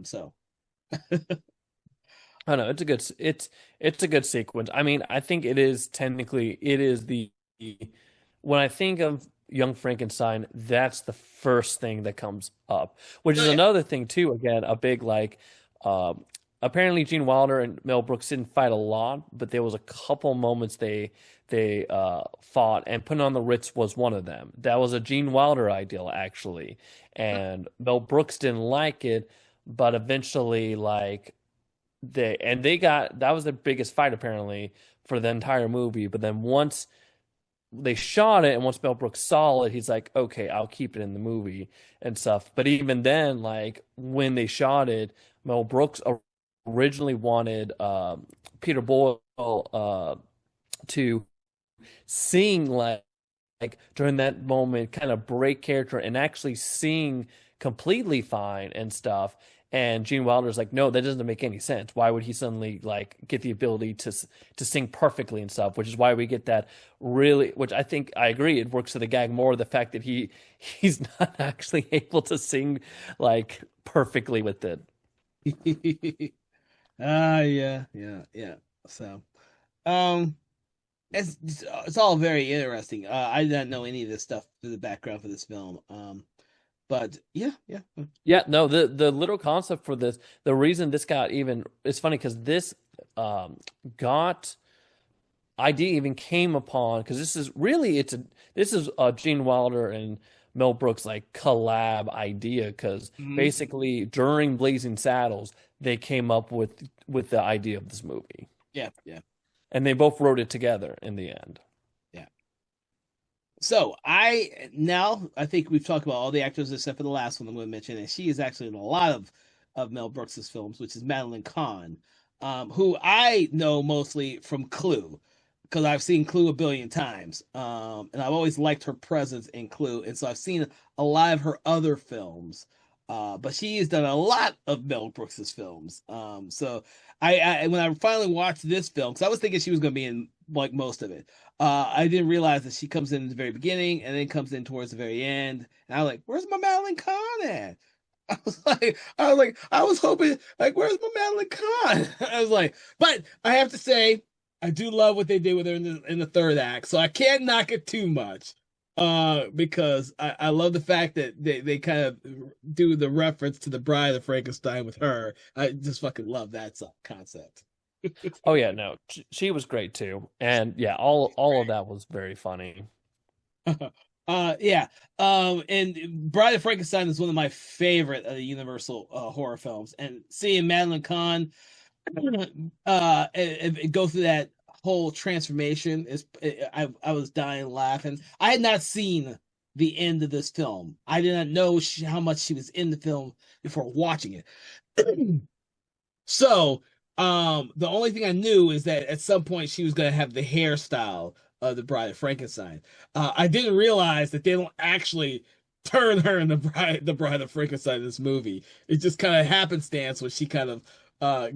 So I know it's a good sequence. I mean, I think it is when I think of Young Frankenstein, that's the first thing that comes up, which is oh yeah, another thing too. Again, a big like um apparently Gene Wilder and Mel Brooks didn't fight a lot, but there was a couple moments they fought, and putting on the Ritz was one of them. That was a Gene Wilder ideal actually, and Mel Brooks didn't like it, but eventually like they got that was their biggest fight apparently for the entire movie. But then once they shot it and once Mel Brooks saw it, he's like, okay, I'll keep it in the movie and stuff. But even then, like when they shot it, Mel Brooks originally wanted Peter Boyle to sing like during that moment, kind of break character and actually sing completely fine and stuff. And Gene Wilder's like, no, that doesn't make any sense. Why would he suddenly like get the ability to sing perfectly and stuff? Which is why we get that really, which I think I agree, it works to the gag more the fact that he's not actually able to sing like perfectly with it. yeah, yeah, yeah. So, um, it's all very interesting. I didn't know any of this stuff for the background for this film. But yeah, yeah. Yeah, no, the little concept for this, the reason this got even, it's funny because this um got idea even came upon because this is Gene Wilder and Mel Brooks like collab idea because Mhm. basically during Blazing Saddles they came up with the idea of this movie, Yeah, yeah, and they both wrote it together in the end. yeah. So I think we've talked about all the actors except for the last one I'm going to mention, and she is actually in a lot of Mel Brooks's films, which is Madeline Kahn, who I know mostly from Clue, because I've seen Clue a billion times, and I've always liked her presence in Clue, and so I've seen a lot of her other films. But she has done a lot of Mel Brooks's films. So I when I finally watched this film, because I was thinking she was going to be in like most of it, I didn't realize that she comes in the very beginning and then comes in towards the very end. And I was like, "Where's my Madeline Kahn at?" I was hoping, like, "Where's my Madeline Kahn?" I was like, but I have to say, I do love what they did with her in the third act, so I can't knock it too much. Because I love the fact that they kind of do the reference to the Bride of Frankenstein with her. I just fucking love that concept. Oh yeah, no, she was great too, and yeah, all of that was very funny. Yeah. And Bride of Frankenstein is one of my favorite of the Universal horror films. And seeing Madeline Kahn and go through that whole transformation I was dying laughing. I had not seen the end of this film. I did not know how much she was in the film before watching it. So, the only thing I knew is that at some point she was going to have the hairstyle of the Bride of Frankenstein. I didn't realize that they don't actually turn her in the Bride of Frankenstein in this movie. It just kind of happenstance when she kind of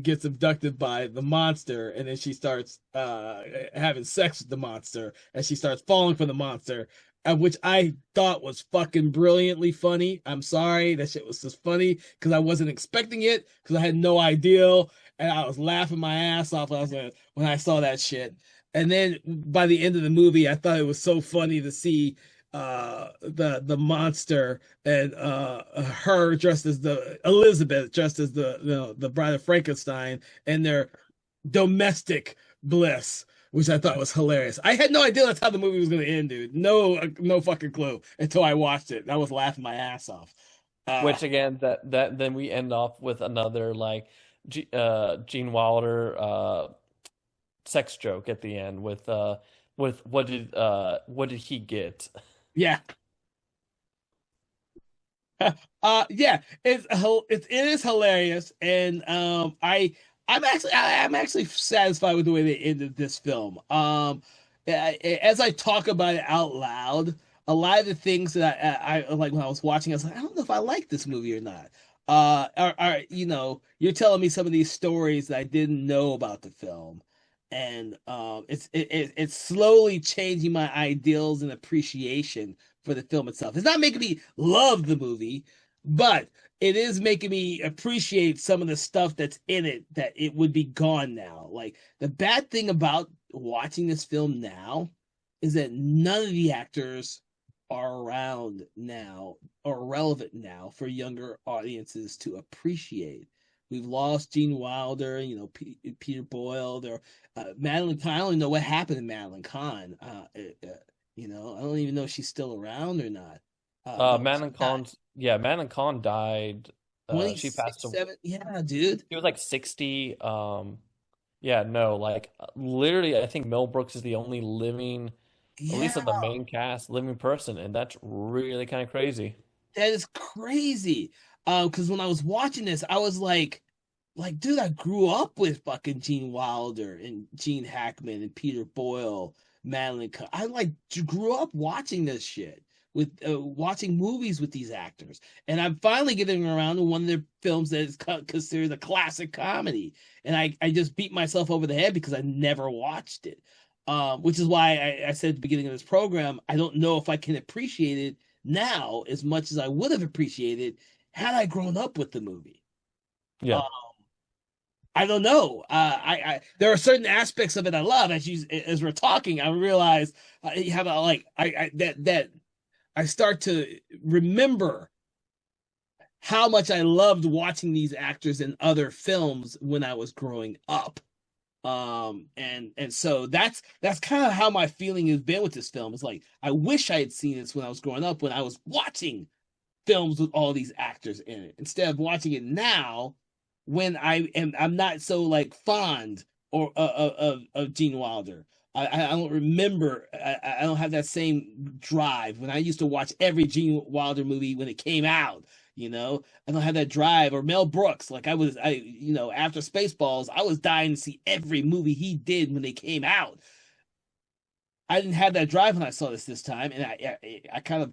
gets abducted by the monster, and then she starts having sex with the monster, and she starts falling for the monster, which I thought was fucking brilliantly funny. I'm sorry, that shit was just funny because I wasn't expecting it because I had no idea, and I was laughing my ass off when I saw that shit. And then by the end of the movie, I thought it was so funny to see the monster and her dressed as the Elizabeth dressed as the Bride of Frankenstein and their domestic bliss, which I thought was hilarious. I had no idea that's how the movie was going to end, dude. No fucking clue until I watched it. I was laughing my ass off. Uh, Which again, that then we end off with another like Gene Wilder sex joke at the end with what did he get? yeah, yeah, it is hilarious, and I'm actually satisfied with the way they ended this film. As I talk about it out loud, a lot of the things that I like when I was watching, I was like, I don't know if I like this movie or not. You're telling me some of these stories that I didn't know about the film, and it's slowly changing my ideals and appreciation for the film itself. It's not making me love the movie, but it is making me appreciate some of the stuff that's in it that it would be gone now. Like the bad thing about watching this film now is that none of the actors are around now or relevant now for younger audiences to appreciate. We've lost Gene Wilder, Peter Boyle, there, Madeline Kahn. I don't even know what happened to Madeline Kahn. I don't even know if she's still around or not. But she Madeline died Kahn's yeah, Madeline Kahn died. She passed 26, away. 7. Yeah, dude. She was like 60. Yeah, no, like literally, I think Mel Brooks is the only living, at least of the Yeah, main cast, living person, and that's really kind of crazy. that is crazy. Because when I was watching this, I was dude, I grew up with fucking Gene Wilder and Gene Hackman and Peter Boyle, Madeline. I grew up watching this shit with watching movies with these actors, and I'm finally getting around to one of their films that is considered a classic comedy, and I just beat myself over the head because I never watched it. Which is why I said at the beginning of this program, I don't know if I can appreciate it now as much as I would have appreciated had I grown up with the movie. Yeah. Uh, I don't know. I there are certain aspects of it I love. As we're talking, I realize how about I that I start to remember how much I loved watching these actors in other films when I was growing up. And so that's kind of how my feeling has been with this film. It's like I wish I had seen this when I was growing up, when I was watching films with all these actors in it, instead of watching it now when I'm not so like fond or of Gene Wilder. I don't remember. I don't have that same drive when I used to watch every Gene Wilder movie when it came out. I don't have that drive. Or Mel Brooks. Like after Spaceballs, I was dying to see every movie he did when they came out. I didn't have that drive when I saw this time, and I kind of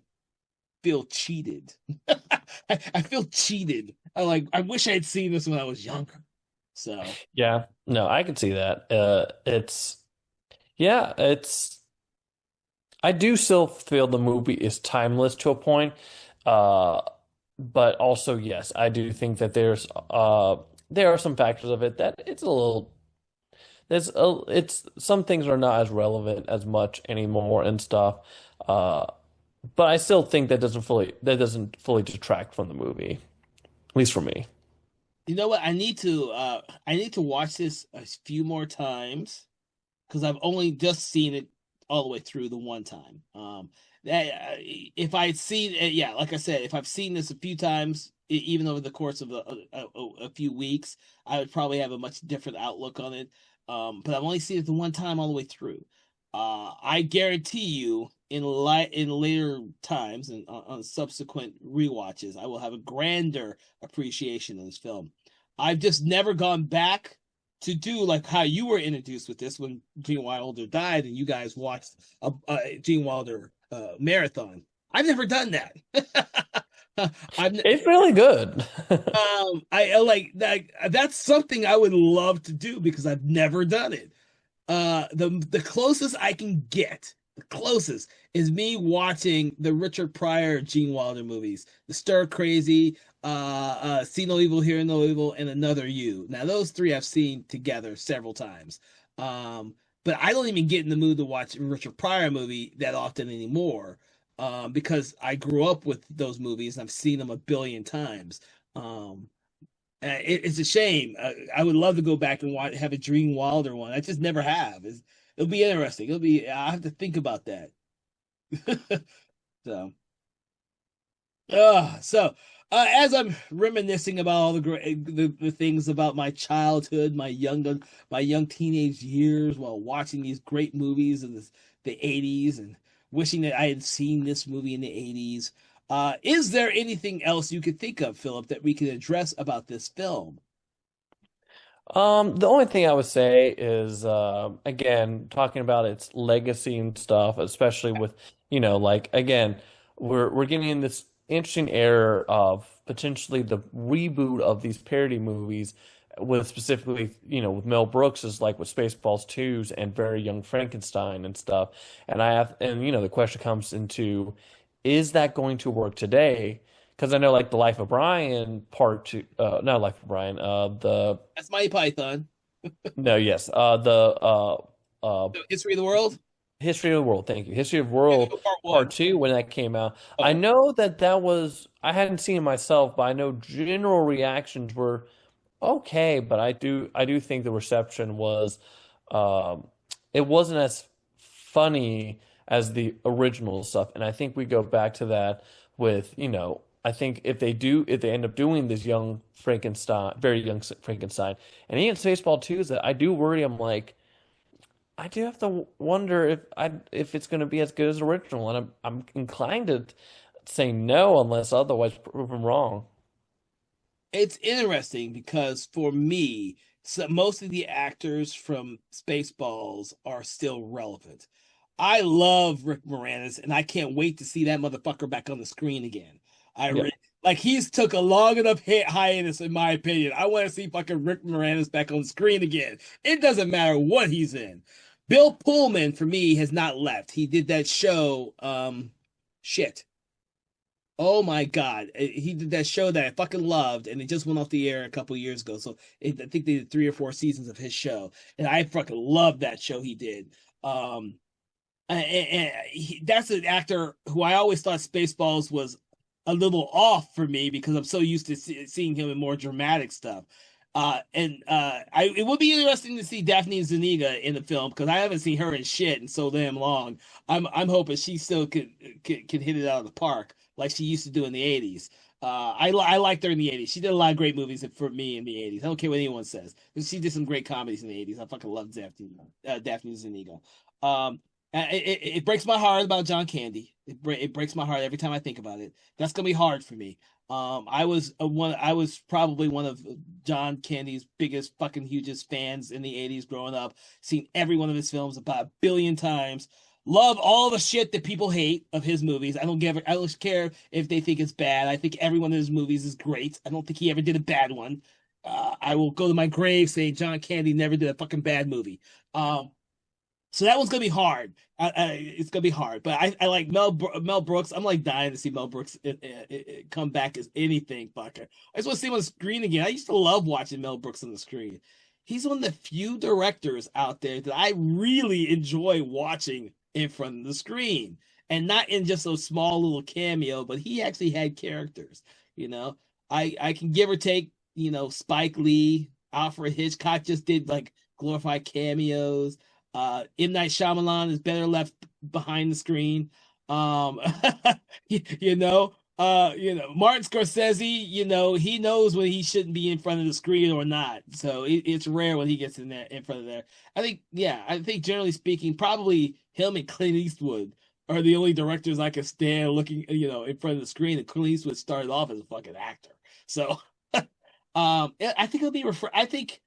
feel cheated. I feel cheated. I wish I had seen this when I was younger. So Yeah, no, I can see that. Yeah, I do still feel the movie is timeless to a point. Uh, but also, yes, I do think that there are some factors of it that it's a little it's some things are not as relevant as much anymore and stuff. Uh, but I still think that doesn't fully detract from the movie, at least for me. you know what? I need to watch this a few more times because I've only just seen it all the way through the one time. If I'd seen it, yeah, like I said, if I've seen this a few times, even over the course of a few weeks, I would probably have a much different outlook on it. But I've only seen it the one time all the way through. I guarantee you, in later times and on subsequent rewatches, I will have a grander appreciation of this film. I've just never gone back to do like how you were introduced with this when Gene Wilder died and you guys watched a Gene Wilder marathon. I've never done that. I've It's really good. I like that. That's something I would love to do because I've never done it. The closest I can get, the closest is me watching the Richard Pryor Gene Wilder movies, The Stir Crazy, See No Evil, Hear No Evil, and Another You. Now those three I've seen together several times. But I don't even get in the mood to watch a Richard Pryor movie that often anymore. Because I grew up with those movies and I've seen them a billion times. Um, it's a shame. I would love to go back and have a Dream Wilder one. I just never have. It'll be interesting. I have to think about that. So, as I'm reminiscing about all the great the things about my childhood, my young teenage years, while watching these great movies in the '80s, and wishing that I had seen this movie in the '80s. Is there anything else you could think of, Philip, that we could address about this film? The only thing I would say is, again, talking about its legacy and stuff, especially with, like again, we're getting in this interesting era of potentially the reboot of these parody movies, with specifically, with Mel Brooks is like with Spaceballs 2s and Very Young Frankenstein and stuff. The question comes into, is that going to work today? Because I know like the Life of Brian part two, not Life of Brian, the That's my Python. no, yes. Uh, So, History of the World. History of the World. Thank you. History of the World Part Part one. Two when that came out. I Okay. know that was I hadn't seen it myself, but I know general reactions were okay. But I do think the reception was um, it wasn't as funny as the original stuff, and I think we go back to that with I think if they end up doing this young Frankenstein, very young Frankenstein, and even Spaceball 2 is that I do worry. I'm like, I do have to wonder if it's going to be as good as the original, and I'm inclined to say no unless otherwise proven wrong. It's interesting because for me, most of the actors from Spaceballs are still relevant. I love Rick Moranis, and I can't wait to see that motherfucker back on the screen again. I Yeah. re like he's took a long enough hiatus, in my opinion. I want to see fucking Rick Moranis back on the screen again. It doesn't matter what he's in. Bill Pullman for me has not left. He did that show, shit. Oh my God. He did that show that I fucking loved, and it just went off the air a couple years ago. So I think they did 3 or 4 seasons of his show, and I fucking loved that show he did. That's an actor who I always thought Spaceballs was a little off for me because I'm so used to seeing him in more dramatic stuff. It would be interesting to see Daphne Zuniga in the film because I haven't seen her in shit in so damn long. I'm hoping she still could hit it out of the park like she used to do in the 80s. I liked her in the 80s. She did a lot of great movies for me in the 80s. I don't care what anyone says. She did some great comedies in the 80s. I fucking love Daphne Zuniga. It breaks my heart about John Candy. It breaks my heart every time I think about it. That's gonna be hard for me. I was probably one of John Candy's biggest fucking hugest fans in the 80s growing up. Seen every one of his films about a billion times. Love all the shit that people hate of his movies. I don't care if they think it's bad. I think every one of his movies is great. I don't think he ever did a bad one. I will go to my grave saying John Candy never did a fucking bad movie. So that one's gonna be hard. It's gonna be hard, but I like Mel Brooks. I'm like dying to see Mel Brooks come back as anything. Fucker, I just want to see him on the screen again. I used to love watching Mel Brooks on the screen. He's one of the few directors out there that I really enjoy watching in front of the screen, and not in just a small little cameo, but he actually had characters. You know, I can give or take. Spike Lee, Alfred Hitchcock just did like glorified cameos. M. Night Shyamalan is better left behind the screen. Um, Martin Scorsese, he knows when he shouldn't be in front of the screen or not. So it's rare when he gets in front of there. I think generally speaking, probably him and Clint Eastwood are the only directors I can stand looking, in front of the screen. And Clint Eastwood started off as a fucking actor. So, I think it'll be I think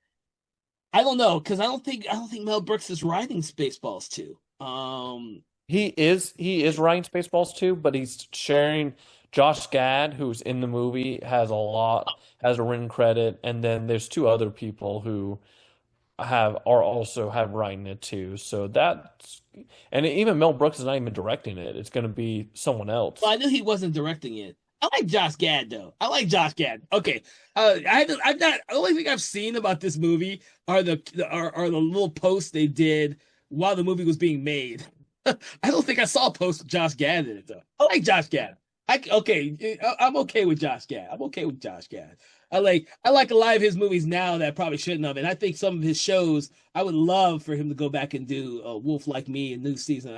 I don't know because I don't think Mel Brooks is writing Spaceballs too. He is writing Spaceballs too, but he's sharing. Josh Gad, who's in the movie, has a written credit, and then there's two other people who have writing it too. So that's and even Mel Brooks is not even directing it. It's going to be someone else. Well, I knew he wasn't directing it. I like Josh Gad though. I like Josh Gad. Okay, I've not. The only thing I've seen about this movie are the little posts they did while the movie was being made. I don't think I saw a post with Josh Gad in it though. I like Josh Gad. I'm okay with Josh Gad. I'm okay with Josh Gad. I like a lot of his movies now that I probably shouldn't have, and I think some of his shows I would love for him to go back and do Wolf Like Me and New Season.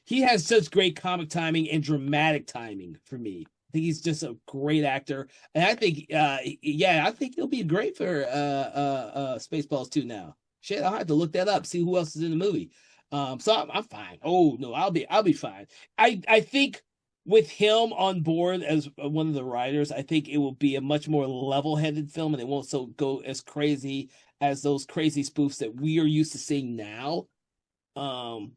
He has such great comic timing and dramatic timing for me. I think he's just a great actor, and I think he'll be great for Spaceballs 2 now. Shit, I'll have to look that up, see who else is in the movie. So I'm fine. Oh no, I'll be fine. I think with him on board as one of the writers, I think it will be a much more level-headed film, and it won't go as crazy as those crazy spoofs that we are used to seeing now. Um,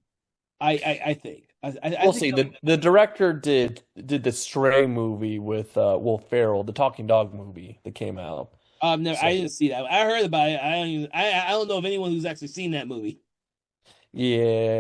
I think. I We'll think see. The director did the Stray movie with Will Ferrell, the Talking Dog movie that came out. no, I So didn't see that. I heard about it. I don't know of anyone who's actually seen that movie.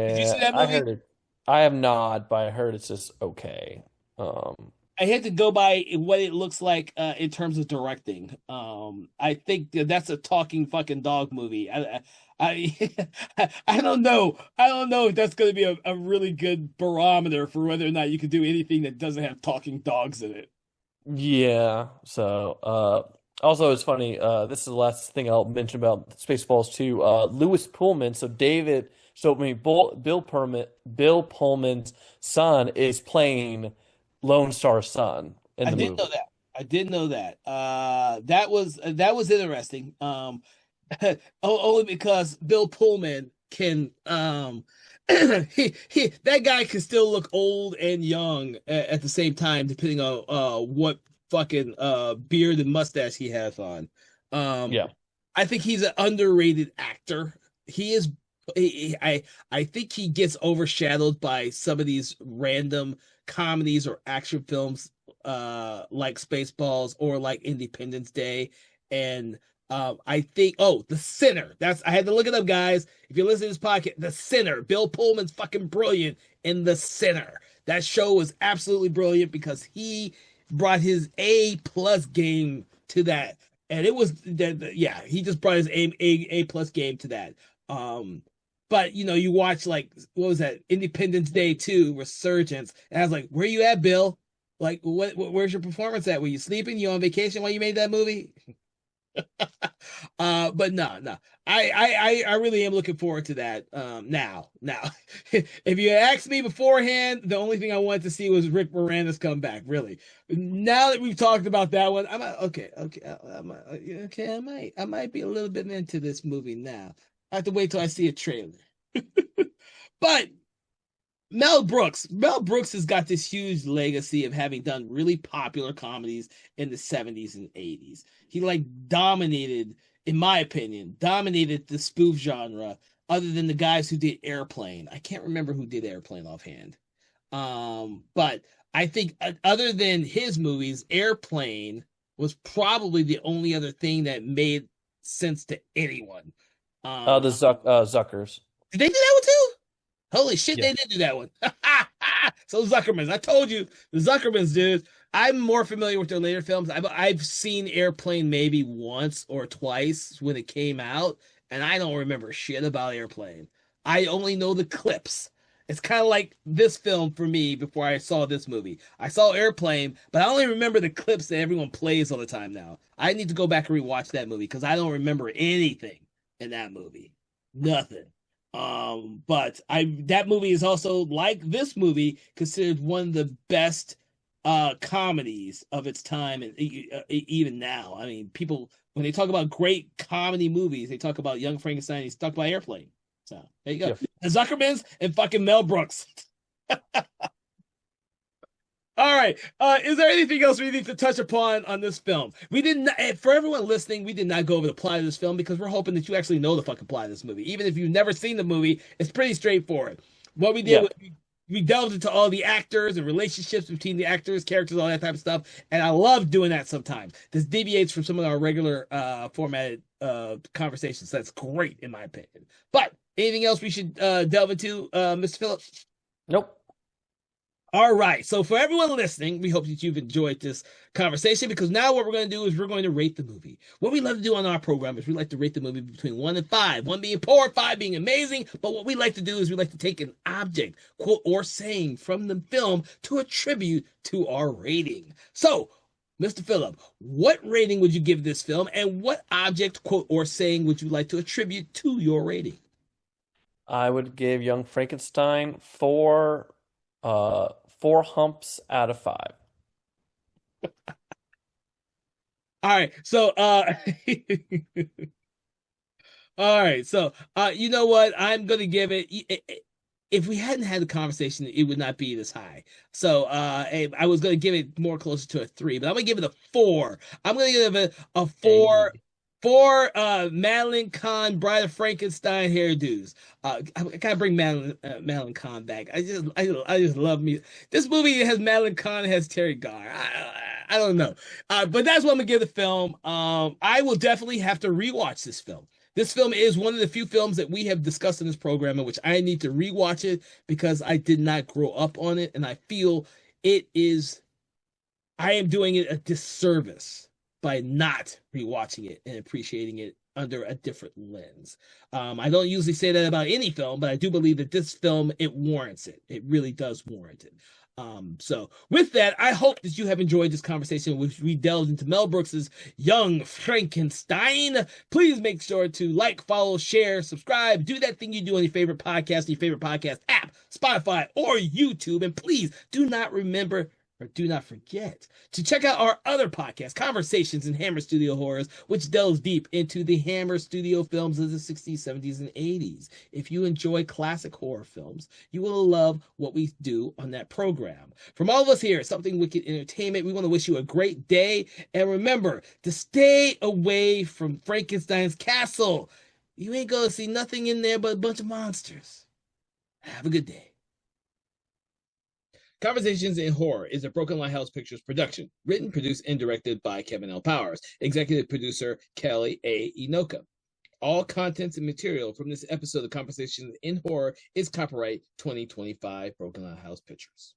Did you see yeah, that I movie? heard it. I have not, but I heard it's just okay. I had to go by what it looks like in terms of directing. I think that's a talking fucking dog movie. I, I don't know. I don't know if that's going to be a really good barometer for whether or not you can do anything that doesn't have talking dogs in it. Yeah. So, also it's funny. This is the last thing I'll mention about Spaceballs 2. Lewis Pullman. So I mean, Bill Pullman's son is playing Lone Star's son in I the didn't know movie. that. I didn't know that. That was interesting. Only because Bill Pullman can that guy can still look old and young at the same time, depending on what fucking beard and mustache he has on. Um, Yeah. I think he's an underrated actor. He is. I think he gets overshadowed by some of these random comedies or action films, like Spaceballs or like Independence Day, and I think The Sinner. I had to look it up, guys. If you listen to this podcast, The Sinner. Bill Pullman's fucking brilliant in The Sinner. That show was absolutely brilliant because he brought his A+ game to that, and it was yeah, he just brought his A+ game to that. Um, but you watch like what was that Independence Day 2 Resurgence, and I was like, where you at, Bill? Like, where's your performance at? Were you sleeping? You on vacation while you made that movie? But no. I really am looking forward to that. Now, if you asked me beforehand, the only thing I wanted to see was Rick Moranis come back. Really, now that we've talked about that one, okay. I might be a little bit into this movie now. I have to wait till I see a trailer. But Mel Brooks has got this huge legacy of having done really popular comedies in the 70s and 80s. He like dominated, in my opinion, dominated the spoof genre other than the guys who did Airplane. I can't remember who did Airplane offhand. But I think other than his movies, Airplane was probably the only other thing that made sense to anyone. The Zuckers. Did they do that one too? Holy shit, Yeah. they did do that one. So Zuckermans, I told you, the Zuckermans, dude. I'm more familiar with their later films. I've seen Airplane maybe once or twice when it came out, and I don't remember shit about Airplane. I only know the clips. It's kind of like this film for me before I saw this movie. I saw Airplane, but I only remember the clips that everyone plays all the time now. I need to go back and rewatch that movie because I don't remember anything in that movie. Nothing. But that movie is also, like this movie, considered one of the best comedies of its time, and even now. I mean, people when they talk about great comedy movies, they talk about Young Frankenstein. They talk about Airplane. So there you go. Yeah. The Zuckermans and fucking Mel Brooks. All right. Is there anything else we need to touch upon on this film? We didn't. For everyone listening, we did not go over the plot of this film because we're hoping that you actually know the fucking plot of this movie. Even if you've never seen the movie, it's pretty straightforward. What we did Yeah. was we delved into all the actors and relationships between the actors, characters, all that type of stuff. And I love doing that sometimes. This deviates from some of our regular formatted conversations. So that's great, in my opinion. But anything else we should delve into, Mr. Phillips? Nope. All right. So for everyone listening, we hope that you've enjoyed this conversation because now what we're going to do is we're going to rate the movie. What we love to do on our program is we like to rate the movie between 1 and 5, 1 being poor, 5 being amazing. But what we like to do is we like to take an object, quote, or saying from the film to attribute to our rating. So, Mr. Phillip, what rating would you give this film and what object, quote, or saying would you like to attribute to your rating? I would give Young Frankenstein four humps out of five. All right. So, all right. So, you know what? I'm going to give it. If we hadn't had the conversation, it would not be this high. So, I was going to give it more closer to a 3, but I'm going to give it a 4. I'm going to give it a 4. Hey. For Madeline Kahn, Bride of Frankenstein hairdos. I gotta bring Madeline Kahn back. I just love me. This movie has Madeline Kahn, has Terry Garr. I don't know, but that's what I'm gonna give the film. I will definitely have to rewatch this film. This film is one of the few films that we have discussed in this program in which I need to rewatch it because I did not grow up on it, and I feel it is. I am doing it a disservice by not rewatching it and appreciating it under a different lens. I don't usually say that about any film, but I do believe that this film, it warrants it. It really does warrant it. So with that, I hope that you have enjoyed this conversation, which we delved into Mel Brooks's Young Frankenstein. Please make sure to like, follow, share, subscribe, do that thing you do on your favorite podcast app, Spotify or YouTube. And please do not forget to check out our other podcast, Conversations in Hammer Studio Horrors, which delves deep into the Hammer Studio films of the 60s, 70s, and 80s. If you enjoy classic horror films, you will love what we do on that program. From all of us here at Something Wicked Entertainment, we want to wish you a great day. And remember to stay away from Frankenstein's castle. You ain't going to see nothing in there but a bunch of monsters. Have a good day. Conversations in Horror is a Broken Lighthouse Pictures production, written, produced, and directed by Kevin L. Powers, executive producer Kelly A. Inoka. All contents and material from this episode of Conversations in Horror is copyright 2025 Broken Lighthouse Pictures.